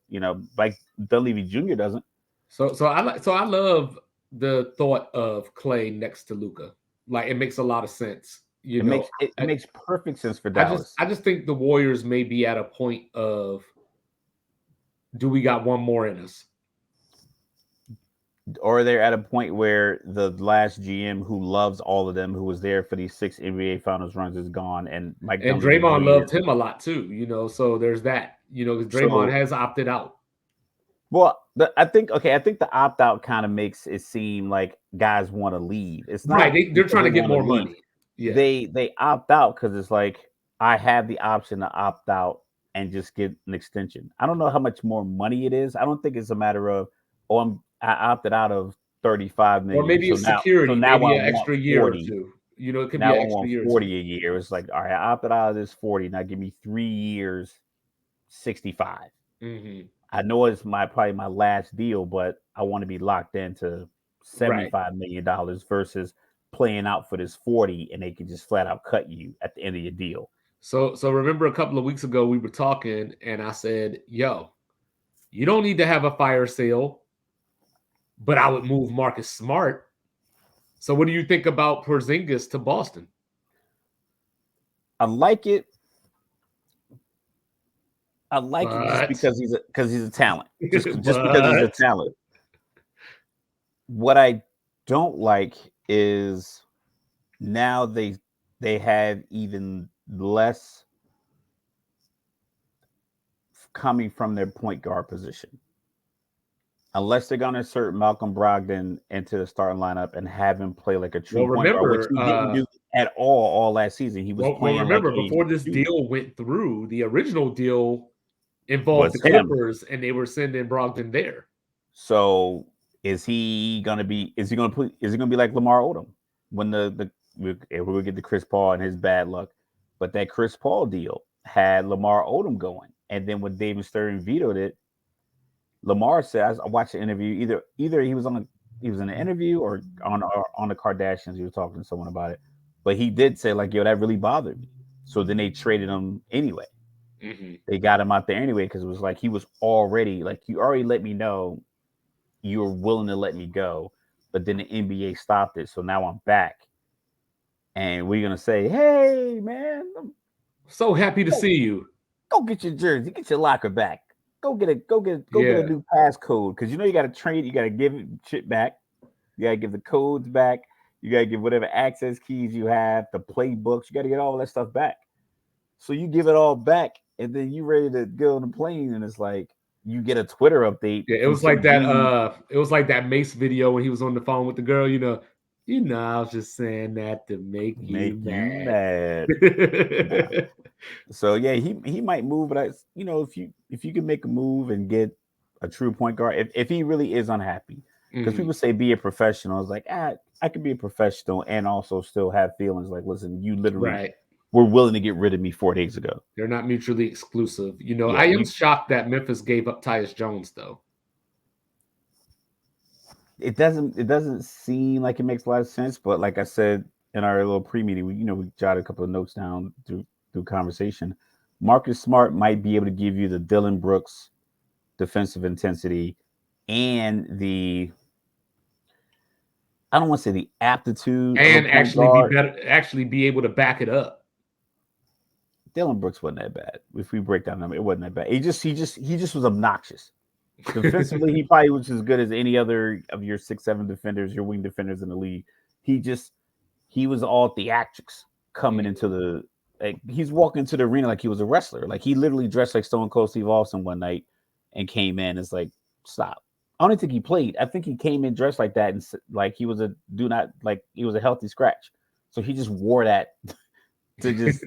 like Dunleavy Jr. doesn't. So I love the thought of Clay next to Luka. Like it makes a lot of sense. It makes perfect sense for I just Dallas. I just think the Warriors may be at a point of, do we got one more in us? Or they're at a point where the last GM who loves all of them, who was there for these 6 NBA Finals runs, is gone, and Mike And Dunleavy Draymond Jr. loved him a lot too. So there's that. Because Draymond So, has opted out. well, I think the opt out kind of makes it seem like guys want to leave. It's Right. not They're because trying they to get want to more leave. money. Yeah. They opt out because it's like I have the option to opt out and just get an extension. I don't know how much more money it is. I don't think it's a matter of I opted out of 35 Or million, maybe so it's now security, I maybe an want extra year or 40. two. It could be Now an I extra want year or 40 two. a year. It's like, all right, I opted out of this 40. Now give me 3 years, 65. Mm-hmm. I know it's probably my last deal, but I want to be locked into Right. $75 million versus playing out for this 40, and they can just flat out cut you at the end of your deal. So remember a couple of weeks ago we were talking and I said, yo, you don't need to have a fire sale, but I would move Marcus Smart. So what do you think about Porzingis to Boston? I like it. I like it just But because he's a talent. Just because he's a but talent. What I don't like is now they have even less coming from their point guard position. Unless they're going to insert Malcolm Brogdon into the starting lineup and have him play like a true well point guard, which remember he didn't do at all last season. He was playing like remember a before this two. deal went through, the original deal involved the Was him. Clippers and they were sending Brogdon there. So is he gonna be? Is he gonna be like Lamar Odom when we get the Chris Paul and his bad luck? But that Chris Paul deal had Lamar Odom going, and then when David Stern vetoed it, Lamar said, I watched the interview. Either he was in an interview or on the Kardashians. He was talking to someone about it, but he did say like, "Yo, that really bothered me." So then they traded him anyway. Mm-hmm. They got him out there anyway because it was like he was already like, you already let me know you were willing to let me go, but then the NBA stopped it, so now I'm back, and we're gonna say, hey man, So happy to see you. go get your jersey, get your locker back, go get a Yeah, new passcode, because you know you got to trade, you got to give it shit back, you got to give the codes back, you got to give whatever access keys you have, the playbooks, you got to get all that stuff back. So you give it all back, and then you ready to go on the plane, and it's like you get a Twitter update yeah. It from was like some that. dude. It was like that Mace video when he was on the phone with the girl. I was just saying that to make you Make you mad. mad. Nah. So yeah, he might move, but if you can make a move and get a true point guard, if he really is unhappy, because Mhm. people say be a professional, it's like I could be a professional and also still have feelings. Like, listen, you literally Right. were willing to get rid of me 4 days ago. They're not mutually exclusive. I Yeah, am shocked that Memphis gave up Tyus Jones, though. it doesn't seem like it makes a lot of sense, but like I said in our little pre-meeting, we jotted a couple of notes down through conversation. Marcus Smart might be able to give you the Dylan Brooks defensive intensity and the, I don't want to say the aptitude of a And point guard. actually be able to back it up. Dylan Brooks wasn't that bad. If we break down them, it wasn't that bad. He just was obnoxious. Defensively, he probably was as good as any other of your 6'7" defenders, your wing defenders in the league. He just he was all theatrics coming into the, like, he's walking into the arena like he was a wrestler. Like, he literally dressed like Stone Cold Steve Austin one night and came in. It's like, stop. I don't think he played. I think he came in dressed like that and like he was he was a healthy scratch. So he just wore that to just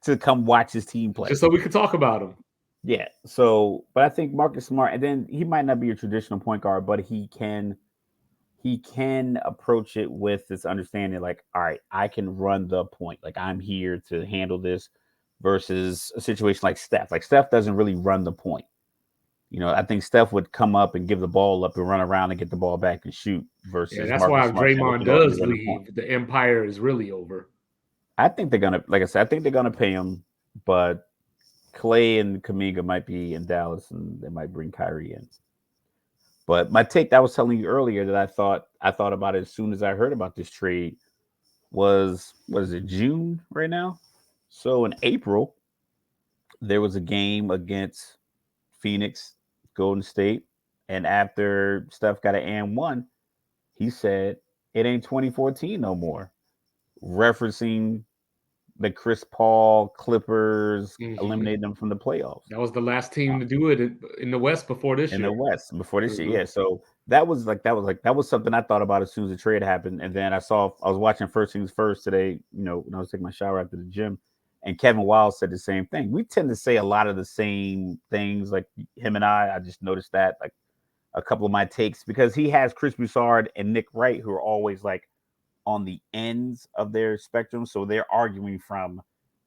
to come watch his team play. Just so we could talk about him. Yeah. So, but I think Marcus Smart, and then he might not be a traditional point guard, but he can approach it with this understanding, like, all right, I can run the point. Like, I'm here to handle this, versus a situation like Steph. Like, Steph doesn't really run the point. I think Steph would come up and give the ball up and run around and get the ball back and shoot, Yeah, versus that's why Marcus if Smart saying, Draymond okay, go ahead and does run the point. leave, the empire is really over. I think they're gonna, like I said, I think they're gonna pay him, but Clay and Kaminga might be in Dallas, and they might bring Kyrie in. But my take that I was telling you earlier, that I thought about it as soon as I heard about this trade, was, what is it, June right now? So in April, there was a game against Phoenix, Golden State, and after Steph got an and one, he said it ain't 2014 no more, referencing the Chris Paul Clippers Mhm. eliminated them from the playoffs. That was the last team to do it in the West before this In the year. West before this year. Mhm. Yeah, so that was something I thought about as soon as the trade happened, and then I was watching First Things First today. When I was taking my shower after the gym, and Kevin Wild said the same thing. We tend to say a lot of the same things, like him and I. I just noticed that, like, a couple of my takes, because he has Chris Broussard and Nick Wright, who are always like on the ends of their spectrum, so they're arguing from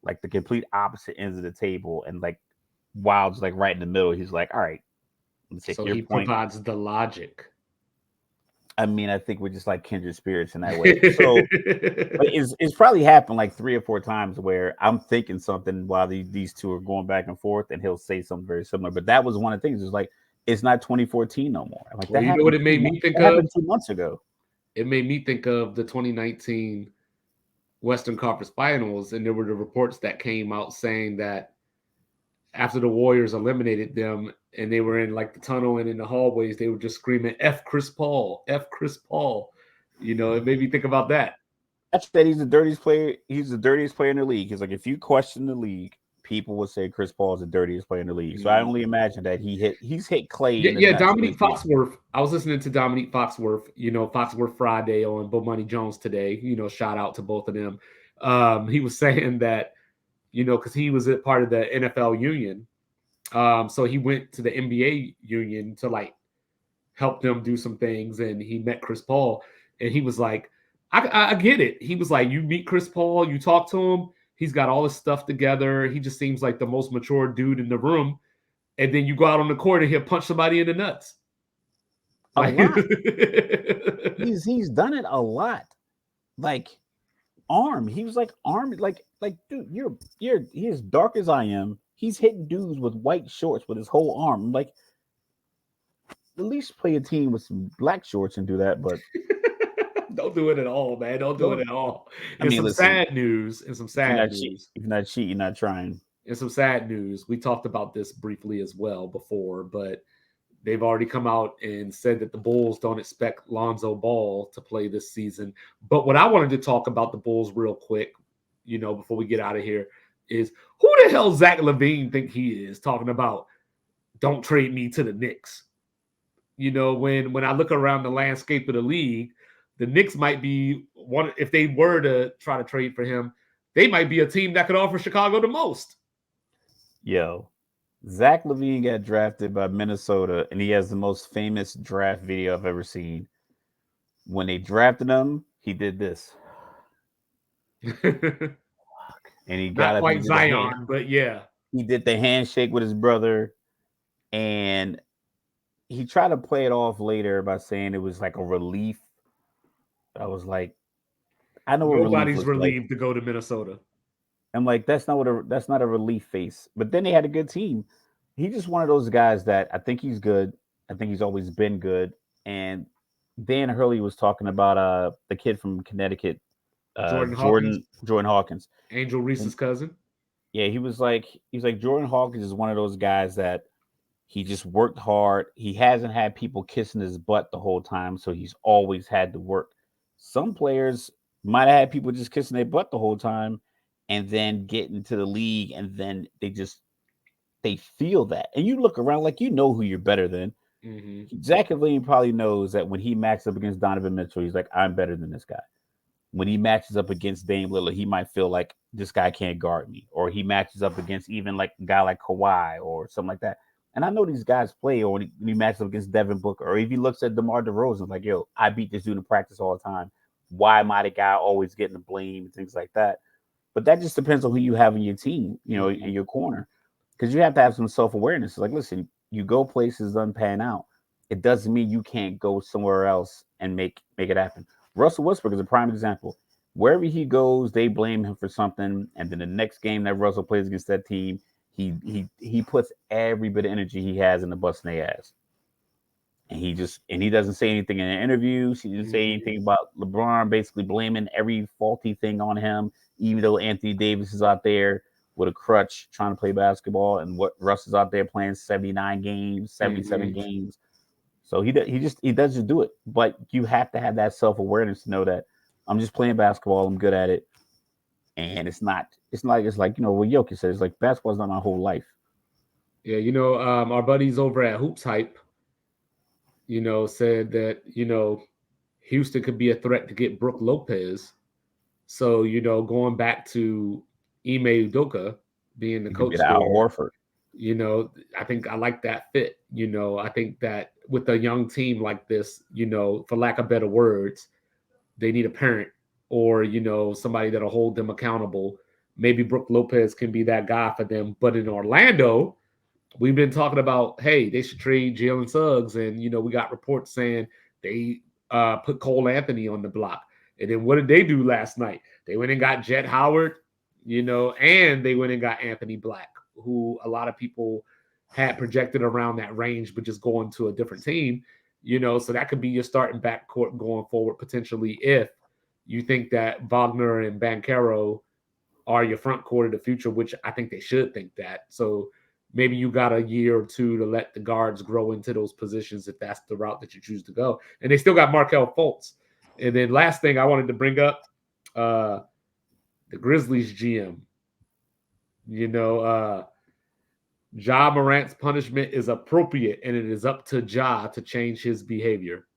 like the complete opposite ends of the table, and like Wild's like right in the middle. He's like, all right, let's take So your he point. provides the logic. I mean, I think we're just like kindred spirits in that way. So, but it's probably happened like 3 or 4 times where I'm thinking something while these two are going back and forth, and he'll say something very similar. But that was one of the things. It's like, it's not 2014 no more. I'm like, Well, that you know what happened it made me think that of? happened 2 months ago. It made me think of the 2019 Western Conference Finals, and there were the reports that came out saying that after the Warriors eliminated them and they were in like the tunnel and in the hallways, they were just screaming F Chris Paul, F Chris Paul. It made me think about that. I said he's the dirtiest player. He's the dirtiest player in the league. He's like, if you question the league, people would say Chris Paul is the dirtiest player in the league. So I only imagine that he's hit Clay Yeah, in the yeah, nuts with his Dominique game. Foxworth. I was listening to Dominique Foxworth, Foxworth Friday on Bomani Jones today. Shout out to both of them. He was saying that, because he was a part of the NFL union. So he went to the NBA union to like help them do some things, and he met Chris Paul, and he was like, I get it. He was like, you meet Chris Paul, you talk to him, he's got all his stuff together. He just seems like the most mature dude in the room. And then you go out on the court and he'll punch somebody in the nuts. A Like, lot. He's done it a lot. Like, arm. He was like arm. Like, dude, you're he as dark as I am. He's hitting dudes with white shorts with his whole arm. Like, at least play a team with some black shorts and do that. But Don't do it at all, man. Don't do it don't. at all. I In mean, some listen. sad news, in some If you're sad not cheat, news, if you're not cheating, you're not trying. in some sad news, we talked about this briefly as well before, but they've already come out and said that the Bulls don't expect Lonzo Ball to play this season. But what I wanted to talk about the Bulls real quick, before we get out of here, is who the hell Zach LaVine think he is talking about don't trade me to the Knicks? When I look around the landscape of the league, the Knicks might be one. If they were to try to trade for him, they might be a team that could offer Chicago the most. Yo, Zach LaVine got drafted by Minnesota, and he has the most famous draft video I've ever seen. When they drafted him, he did this, and he got Not up and quite Zion, but yeah. he did the handshake with his brother, and he tried to play it off later by saying it was like a relief. I was like, I know what relief Nobody's looks like. relieved to go to Minnesota. I'm like, that's not a relief face. But then they had a good team. He's just one of those guys that I think he's good. I think he's always been good. And Dan Hurley was talking about the kid from Connecticut, Jordan Hawkins, Jordan Hawkins. Angel Reese's And cousin. yeah, he's like Jordan Hawkins is one of those guys that he just worked hard. He hasn't had people kissing his butt the whole time, so he's always had to work. Some players might have had people just kissing their butt the whole time and then get into the league and then they feel that. And you look around like you know who you're better than. Mm-hmm. Zach LaVine probably knows that when he matches up against Donovan Mitchell, he's like, I'm better than this guy. When he matches up against Dame Lillard, he might feel like this guy can't guard me. Or he matches up against even like a guy like Kawhi or something like that. And I know these guys play, or when he matches up against Devin Booker, or if he looks at DeMar DeRozan, like, yo, I beat this dude in practice all the time. Why am I the guy always getting the blame and things like that? But that just depends on who you have in your team, in your corner. Because you have to have some self-awareness. Like, listen, you go places, doesn't pan out. It doesn't mean you can't go somewhere else and make it happen. Russell Westbrook is a prime example. Wherever he goes, they blame him for something, and then the next game that Russell plays against that team, he puts every bit of energy he has in the busting their ass. And he doesn't say anything in the interviews. He didn't say anything about LeBron basically blaming every faulty thing on him, even though Anthony Davis is out there with a crutch trying to play basketball, and what Russ is out there playing 79 games, 77 games. So he does just do it. But you have to have that self-awareness to know that I'm just playing basketball, I'm good at it. And it's like what Jokic said, it's like basketball's not my whole life. Yeah, our buddies over at Hoops Hype, said that, Houston could be a threat to get Brook Lopez. So, going back to Ime Udoka being the coach there, there, Horford. I think I like that fit. I think that with a young team like this, for lack of better words, they need a parent or, somebody that'll hold them accountable. Maybe Brook Lopez can be that guy for them. But in Orlando, we've been talking about, hey, they should trade Jalen Suggs. And, we got reports saying they put Cole Anthony on the block. And then what did they do last night? They went and got Jet Howard, and they went and got Anthony Black, who a lot of people had projected around that range, but just going to a different team, so that could be your starting backcourt going forward potentially if you think that Wagner and Banchero are your front court of the future, which I think they should think that. So maybe you got a year or two to let the guards grow into those positions if that's the route that you choose to go. And they still got Markelle Fultz. And then last thing I wanted to bring up, the Grizzlies GM. Ja Morant's punishment is appropriate, and it is up to Ja to change his behavior.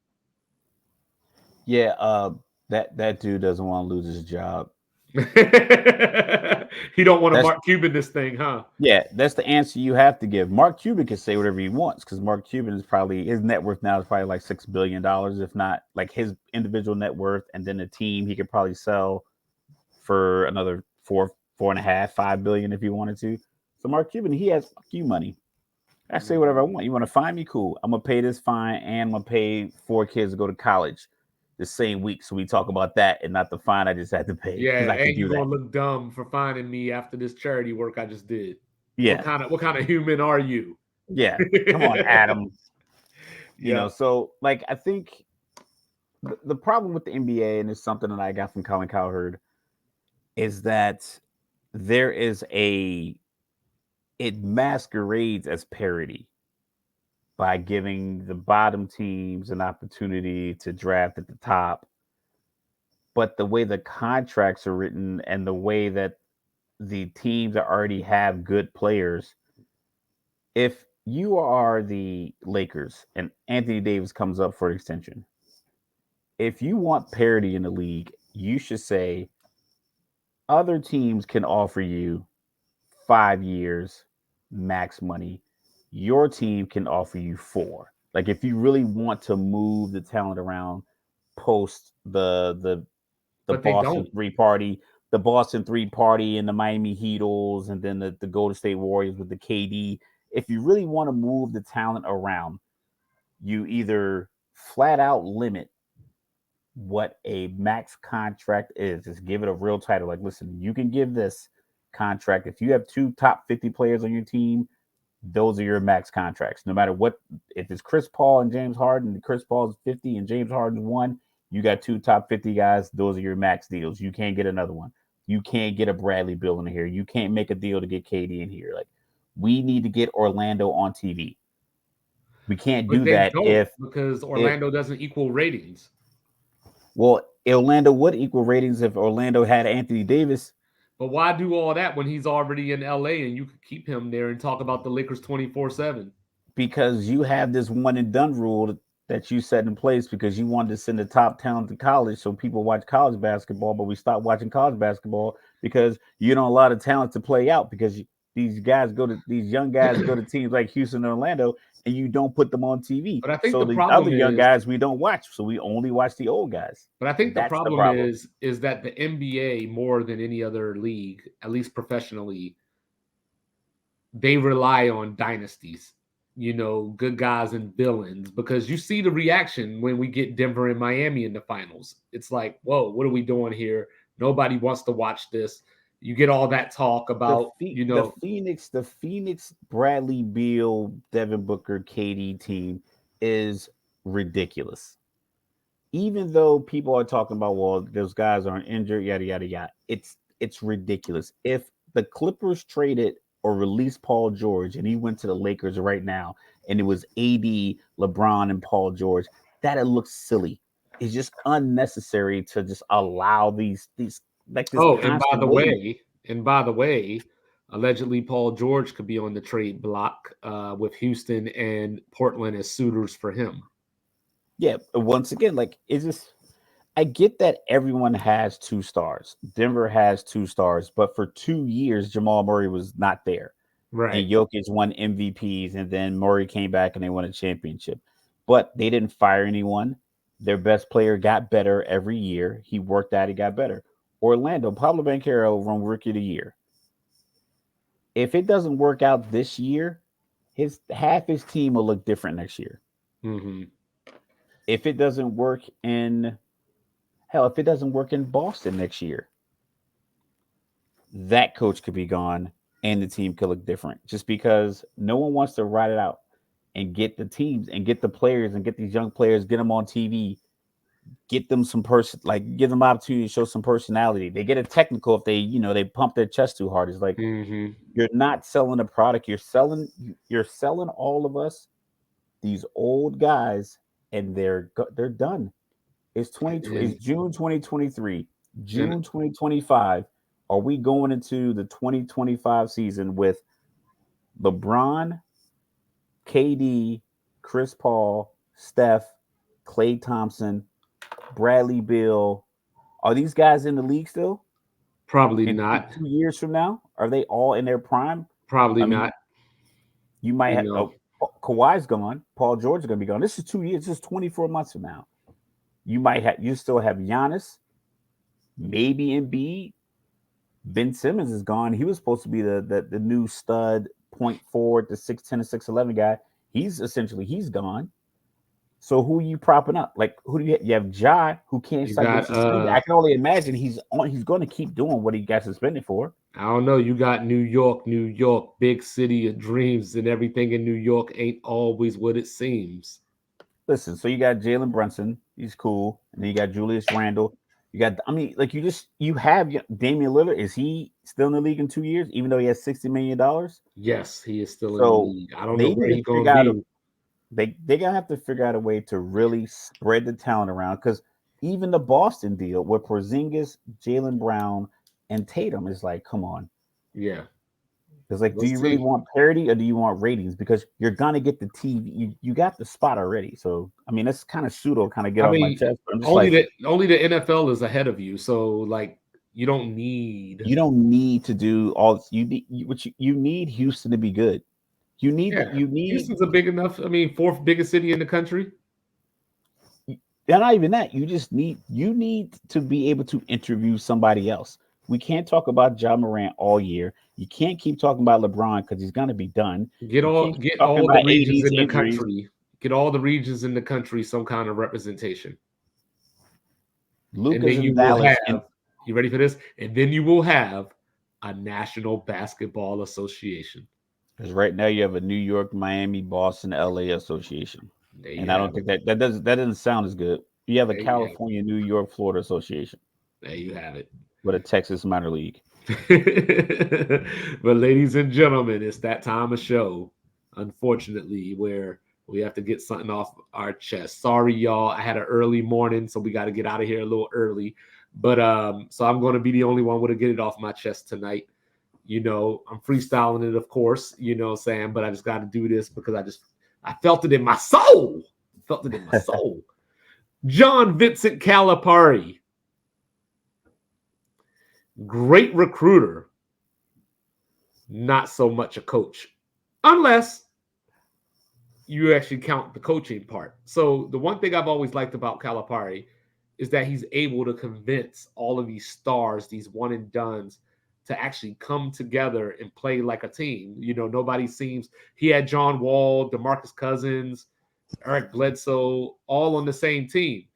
Yeah, that dude doesn't want to lose his job. He don't want to Mark Cuban this thing, huh? Yeah, that's the answer you have to give. Mark Cuban can say whatever he wants because Mark Cuban is probably his net worth now is probably like $6 billion, if not like his individual net worth, and then the team he could probably sell for another 4.5, 5 billion if he wanted to. So Mark Cuban, he has fuck you money. I say whatever I want. You want to fine me? Cool. I'm gonna pay this fine and I'm gonna pay 4 kids to go to college the same week. So we talk about that and not the fine I just had to pay. Yeah, I can and do you're that. gonna look dumb for finding me after this charity work I just did. Yeah. What kind of human are you? Yeah. Come on, Adam. Yeah. So like I think the problem with the NBA, and it's something that I got from Colin Cowherd, is that there is it masquerades as parity by giving the bottom teams an opportunity to draft at the top. But the way the contracts are written and the way that the teams that already have good players, if you are the Lakers and Anthony Davis comes up for extension, if you want parity in the league, you should say other teams can offer you 5 years max money. Your team can offer you 4. Like if you really want to move the talent around post the But they Boston don't. three party, the Boston three party and the Miami Heatles, and then the Golden State Warriors with the KD. If you really want to move the talent around, you either flat out limit what a max contract is. Just give it a real title. Like, listen, you can give this contract. If you have 2 top 50 players on your team, those are your max contracts. No matter what, if it's Chris Paul and James Harden, Chris Paul's 50 and James Harden's 1, you got 2 top 50 guys. Those are your max deals. You can't get another one. You can't get a Bradley Bill in here. You can't make a deal to get KD in here. Like, we need to get Orlando on TV. We can't But do they that don't because if Orlando doesn't equal ratings. well, Orlando would equal ratings if Orlando had Anthony Davis. But why do all that when he's already in LA and you could keep him there and talk about the Lakers 24/7? Because you have this one and done rule that you set in place because you wanted to send the top talent to college so people watch college basketball, but we stopped watching college basketball because you don't allow the talent to play out because these young guys go to teams like Houston and Orlando and you don't put them on TV. But I think So the the other problem young is guys we don't watch. So we only watch the old guys. but I think the That's the problem problem. is that the NBA more than any other league, at least professionally, they rely on dynasties, good guys and villains, because you see the reaction when we get Denver and Miami in the finals. It's like, whoa, what are we doing here? Nobody wants to watch this. You get all that talk about, The Phoenix Bradley Beal, Devin Booker, KD team is ridiculous. Even though people are talking about, well, those guys aren't injured, yada yada yada. It's ridiculous. If the Clippers traded or released Paul George and he went to the Lakers right now, and it was AD, LeBron, and Paul George, that'd look silly. It's just unnecessary to just allow these like this oh, constant wave. and by the way, allegedly Paul George could be on the trade block with Houston and Portland as suitors for him. Yeah, once again, like it's just I get that everyone has 2 stars. Denver has 2 stars, but for 2 years, Jamal Murray was not there. Right. And Jokic won MVPs, and then Murray came back and they won a championship. But they didn't fire anyone. Their best player got better every year. He worked out, he got better. Orlando, Pablo Banchero won Rookie of the Year. If it doesn't work out this year, his team will look different next year. Mm-hmm. If it doesn't work in Hell, if it doesn't work in Boston next year, that coach could be gone and the team could look different just because no one wants to ride it out and get the teams and get the players and get these young players, get them on TV, get them some person, like give them opportunity to show some personality. They get a technical if they pump their chest too hard. It's like Mm-hmm. you're not selling a product. You're selling all of us these old guys and they're done. It's And June 2023, and June 2025. Are we going into the 2025 season with LeBron, KD, Chris Paul, Steph, Klay Thompson, Bradley Bill? Are these guys in the league still? probably In not. 2 years from now, are they all in their prime? Probably I mean, not. you might You have know. Kawhi's gone, Paul George is going to be gone. This is 2 years. This is 24 months from now. You still have Giannis, maybe Embiid. Ben Simmons is gone. He was supposed to be the new stud point forward, the 6'10" and 6'11" guy. He's gone. So who are you propping up? Like who do you have? Ja, who can't You stop getting got suspended. I can only imagine he's going to keep doing what he got suspended for. I don't know, you got New York, big city of dreams, and everything in New York ain't always what it seems. listen. So you got Jalen Brunson, he's cool, and then you got Julius Randle. You got, I mean, like you have Damian Lillard. Is he still in the league in 2 years, even though he has $60 million? Yes, he is still in the So league. I don't know they where need to he's gonna figure out be. they gonna have to figure out a way to really spread the talent around because even the Boston deal with Porzingis, Jalen Brown, and Tatum is like, come on. Yeah, It's like, do we'll you really see. want parity or do you want ratings? Because you're gonna get the TV. You got the spot already. So I mean, that's kind of pseudo, kind of get I off my mean, chest. But I'm just like, only the NFL is ahead of you, so like you don't need. you don't need to do all you need. You need Houston to be good. Yeah, You need Houston's a big enough. I mean, fourth biggest city in the country. not even that. You need to be able to interview somebody else. We can't talk about John Morant all year. You can't keep talking about LeBron because he's gonna be done. You can't keep Get talking all the about regions AD's in the injuries. country. Get all the regions in the country some kind of representation, and Luca's then you in will Dallas, and have. You ready for this? And then you will have a National Basketball Association. because right now you have a New York, Miami, Boston, LA association, There and you I have don't it. think that doesn't sound as good. You have a There you have it. California, New York, Florida association There you have it. with a Texas minor league. But ladies and gentlemen, it's that time of show, unfortunately, where we have to get something off our chest. Sorry, y'all. I had an early morning, so we got to get out of here a little early. But so I'm going to be the only one to get it off my chest tonight. You know, I'm freestyling it, of course, you know what I'm saying, but I just got to do this because I felt it in my soul. Felt it in my soul. John Vincent Calipari, great recruiter, not so much a coach, unless you actually count the coaching part. So the one thing I've always liked about Calipari is that he's able to convince all of these stars, these one and dones, to actually come together and play like a team. You know, nobody seems he had John Wall, DeMarcus Cousins, Eric Bledsoe, all on the same team.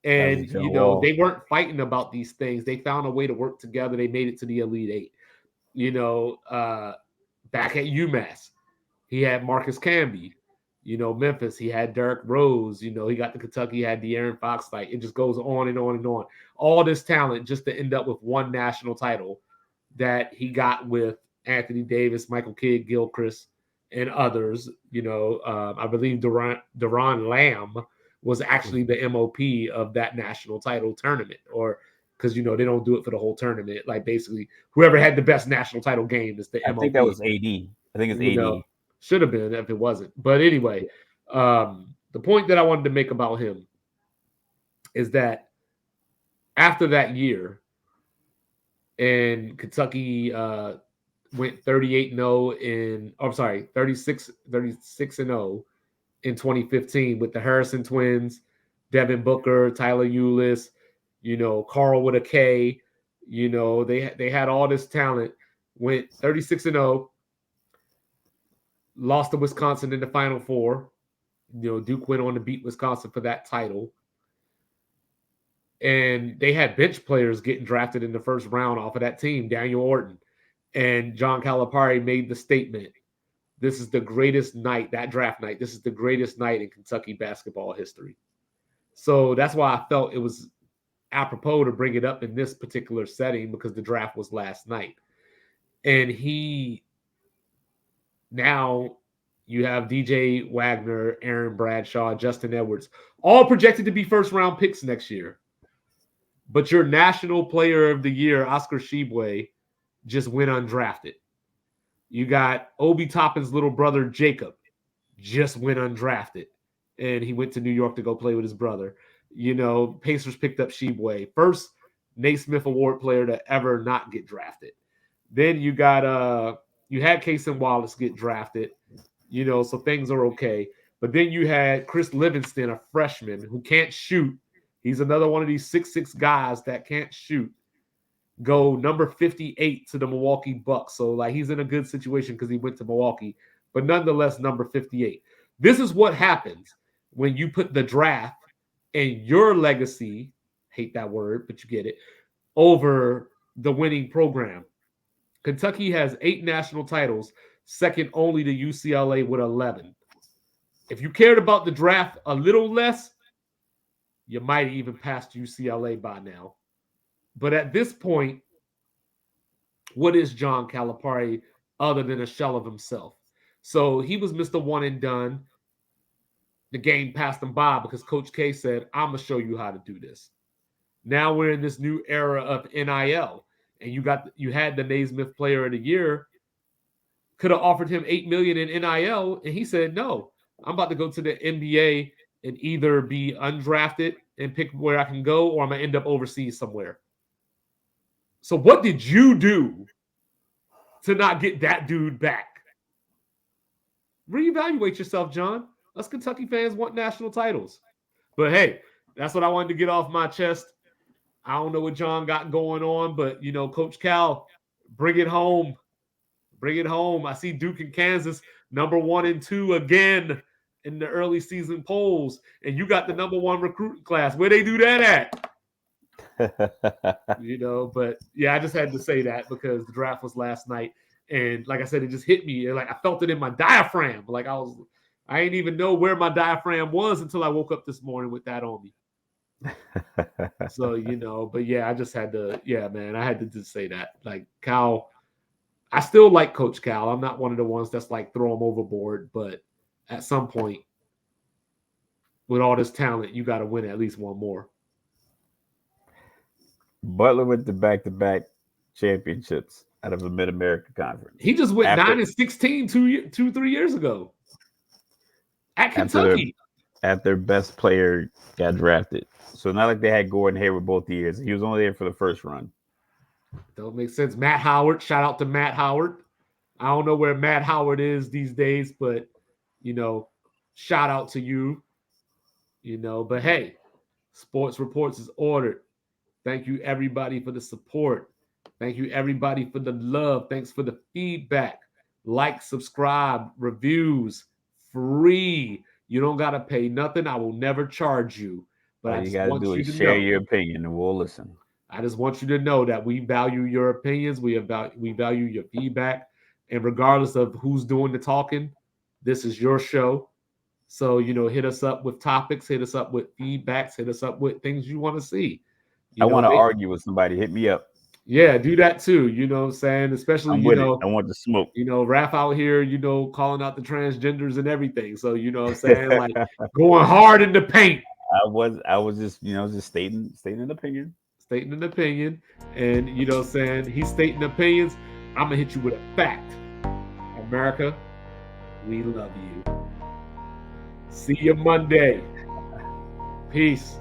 That was a And John you know, Wall. they weren't fighting about these things. They found a way to work together. They made it to the Elite Eight. You know, back at UMass, he had Marcus Camby. You know, Memphis, he had Derrick Rose. You know, he got the Kentucky, he had De'Aaron Fox. Like it just goes on and on and on. All this talent just to end up with one national title that he got with Anthony Davis, Michael Kidd, Gilchrist, and others. You know, I believe Duran Lamb was actually the MOP of that national title tournament, or because you know they don't do it for the whole tournament. Like basically, whoever had the best national title game is the I think that MOP. was AD. I think it's You know, AD. should have been if it wasn't. But anyway, the point that I wanted to make about him is that after that year, and Kentucky went 38-0 in, oh, I'm sorry, 36-0 in 2015 with the Harrison twins, Devin Booker, Tyler Eulis, you know, Carl with a K. You know, they had all this talent, went 36-0, lost to Wisconsin in the Final Four. You know, Duke went on to beat Wisconsin for that title. And they had bench players getting drafted in the first round off of that team, Daniel Orton. And John Calipari made the statement, this is the greatest night, that draft night, this is the greatest night in Kentucky basketball history. So that's why I felt it was apropos to bring it up in this particular setting because the draft was last night. And now you have DJ Wagner, Aaron Bradshaw, Justin Edwards, all projected to be first round picks next year. But your national player of the year, Oscar Tshiebwe, just went undrafted. You got Obi Toppin's little brother, Jacob, just went undrafted. And he went to New York to go play with his brother. You know, Pacers picked up Tshiebwe. First Naismith Award player to ever not get drafted. Then you got you had Cason Wallace get drafted, you know, so things are okay. But then you had Chris Livingston, a freshman who can't shoot. He's another one of these 6'6" guys that can't shoot. Go number 58 to the Milwaukee Bucks. So like he's in a good situation because he went to Milwaukee, but nonetheless, number 58. This is what happens when you put the draft and your legacy, hate that word, but you get it, over the winning program. Kentucky has 8 national titles, second only to UCLA with 11. If you cared about the draft a little less, you might have even passed UCLA by now. But at this point, what is John Calipari other than a shell of himself? So he was Mr. One and Done. The game passed him by because Coach K said, I'm going to show you how to do this. Now we're in this new era of NIL. And you had the Naismith Player of the Year. Could have offered him $8 million in NIL, and he said, no, I'm about to go to the NBA and either be undrafted and pick where I can go, or I'm going to end up overseas somewhere. So what did you do to not get that dude back? Reevaluate yourself, John. Us Kentucky fans want national titles. But hey, that's what I wanted to get off my chest. I don't know what John got going on, but, Coach Cal, bring it home. Bring it home. I see Duke and Kansas number 1 and 2 again in the early season polls. And you got the number 1 recruiting class. Where they do that at? But yeah, I just had to say that because the draft was last night. And like I said, it just hit me. Like I felt it in my diaphragm. Like I didn't even know where my diaphragm was until I woke up this morning with that on me. So, but yeah, I just had to, man, I had to just say that. Like Cal, I still like Coach Cal. I'm not one of the ones that's like throw him overboard, but at some point, with all this talent, you got to win at least one more. Butler with the back-to-back championships out of the Mid-America Conference. He just went 9-16 3 years ago at Kentucky. After their best player got drafted. So not like they had Gordon Hayward both years. He was only there for the first run. Don't make sense. Matt Howard. Shout out to Matt Howard. I don't know where Matt Howard is these days, but, shout out to you. But hey, Sports Reports is ordered. Thank you, everybody, for the support. Thank you, everybody, for the love. Thanks for the feedback. Like, subscribe, reviews, free. You don't got to pay nothing. I will never charge you. But all you got to do is share your opinion and we'll listen. I just want you to know that we value your opinions. We value your feedback. And regardless of who's doing the talking, this is your show. So, hit us up with topics, hit us up with feedbacks, hit us up with things you want to see. I want to argue with somebody. Hit me up. Yeah, do that too. You know what I'm saying? Especially, I want the smoke. Raph out here, calling out the transgenders and everything. So, you know what I'm saying? Like going hard in the paint. I was just, just stating an opinion. Stating an opinion. And, what I'm saying? He's stating opinions. I'm going to hit you with a fact. America, we love you. See you Monday. Peace.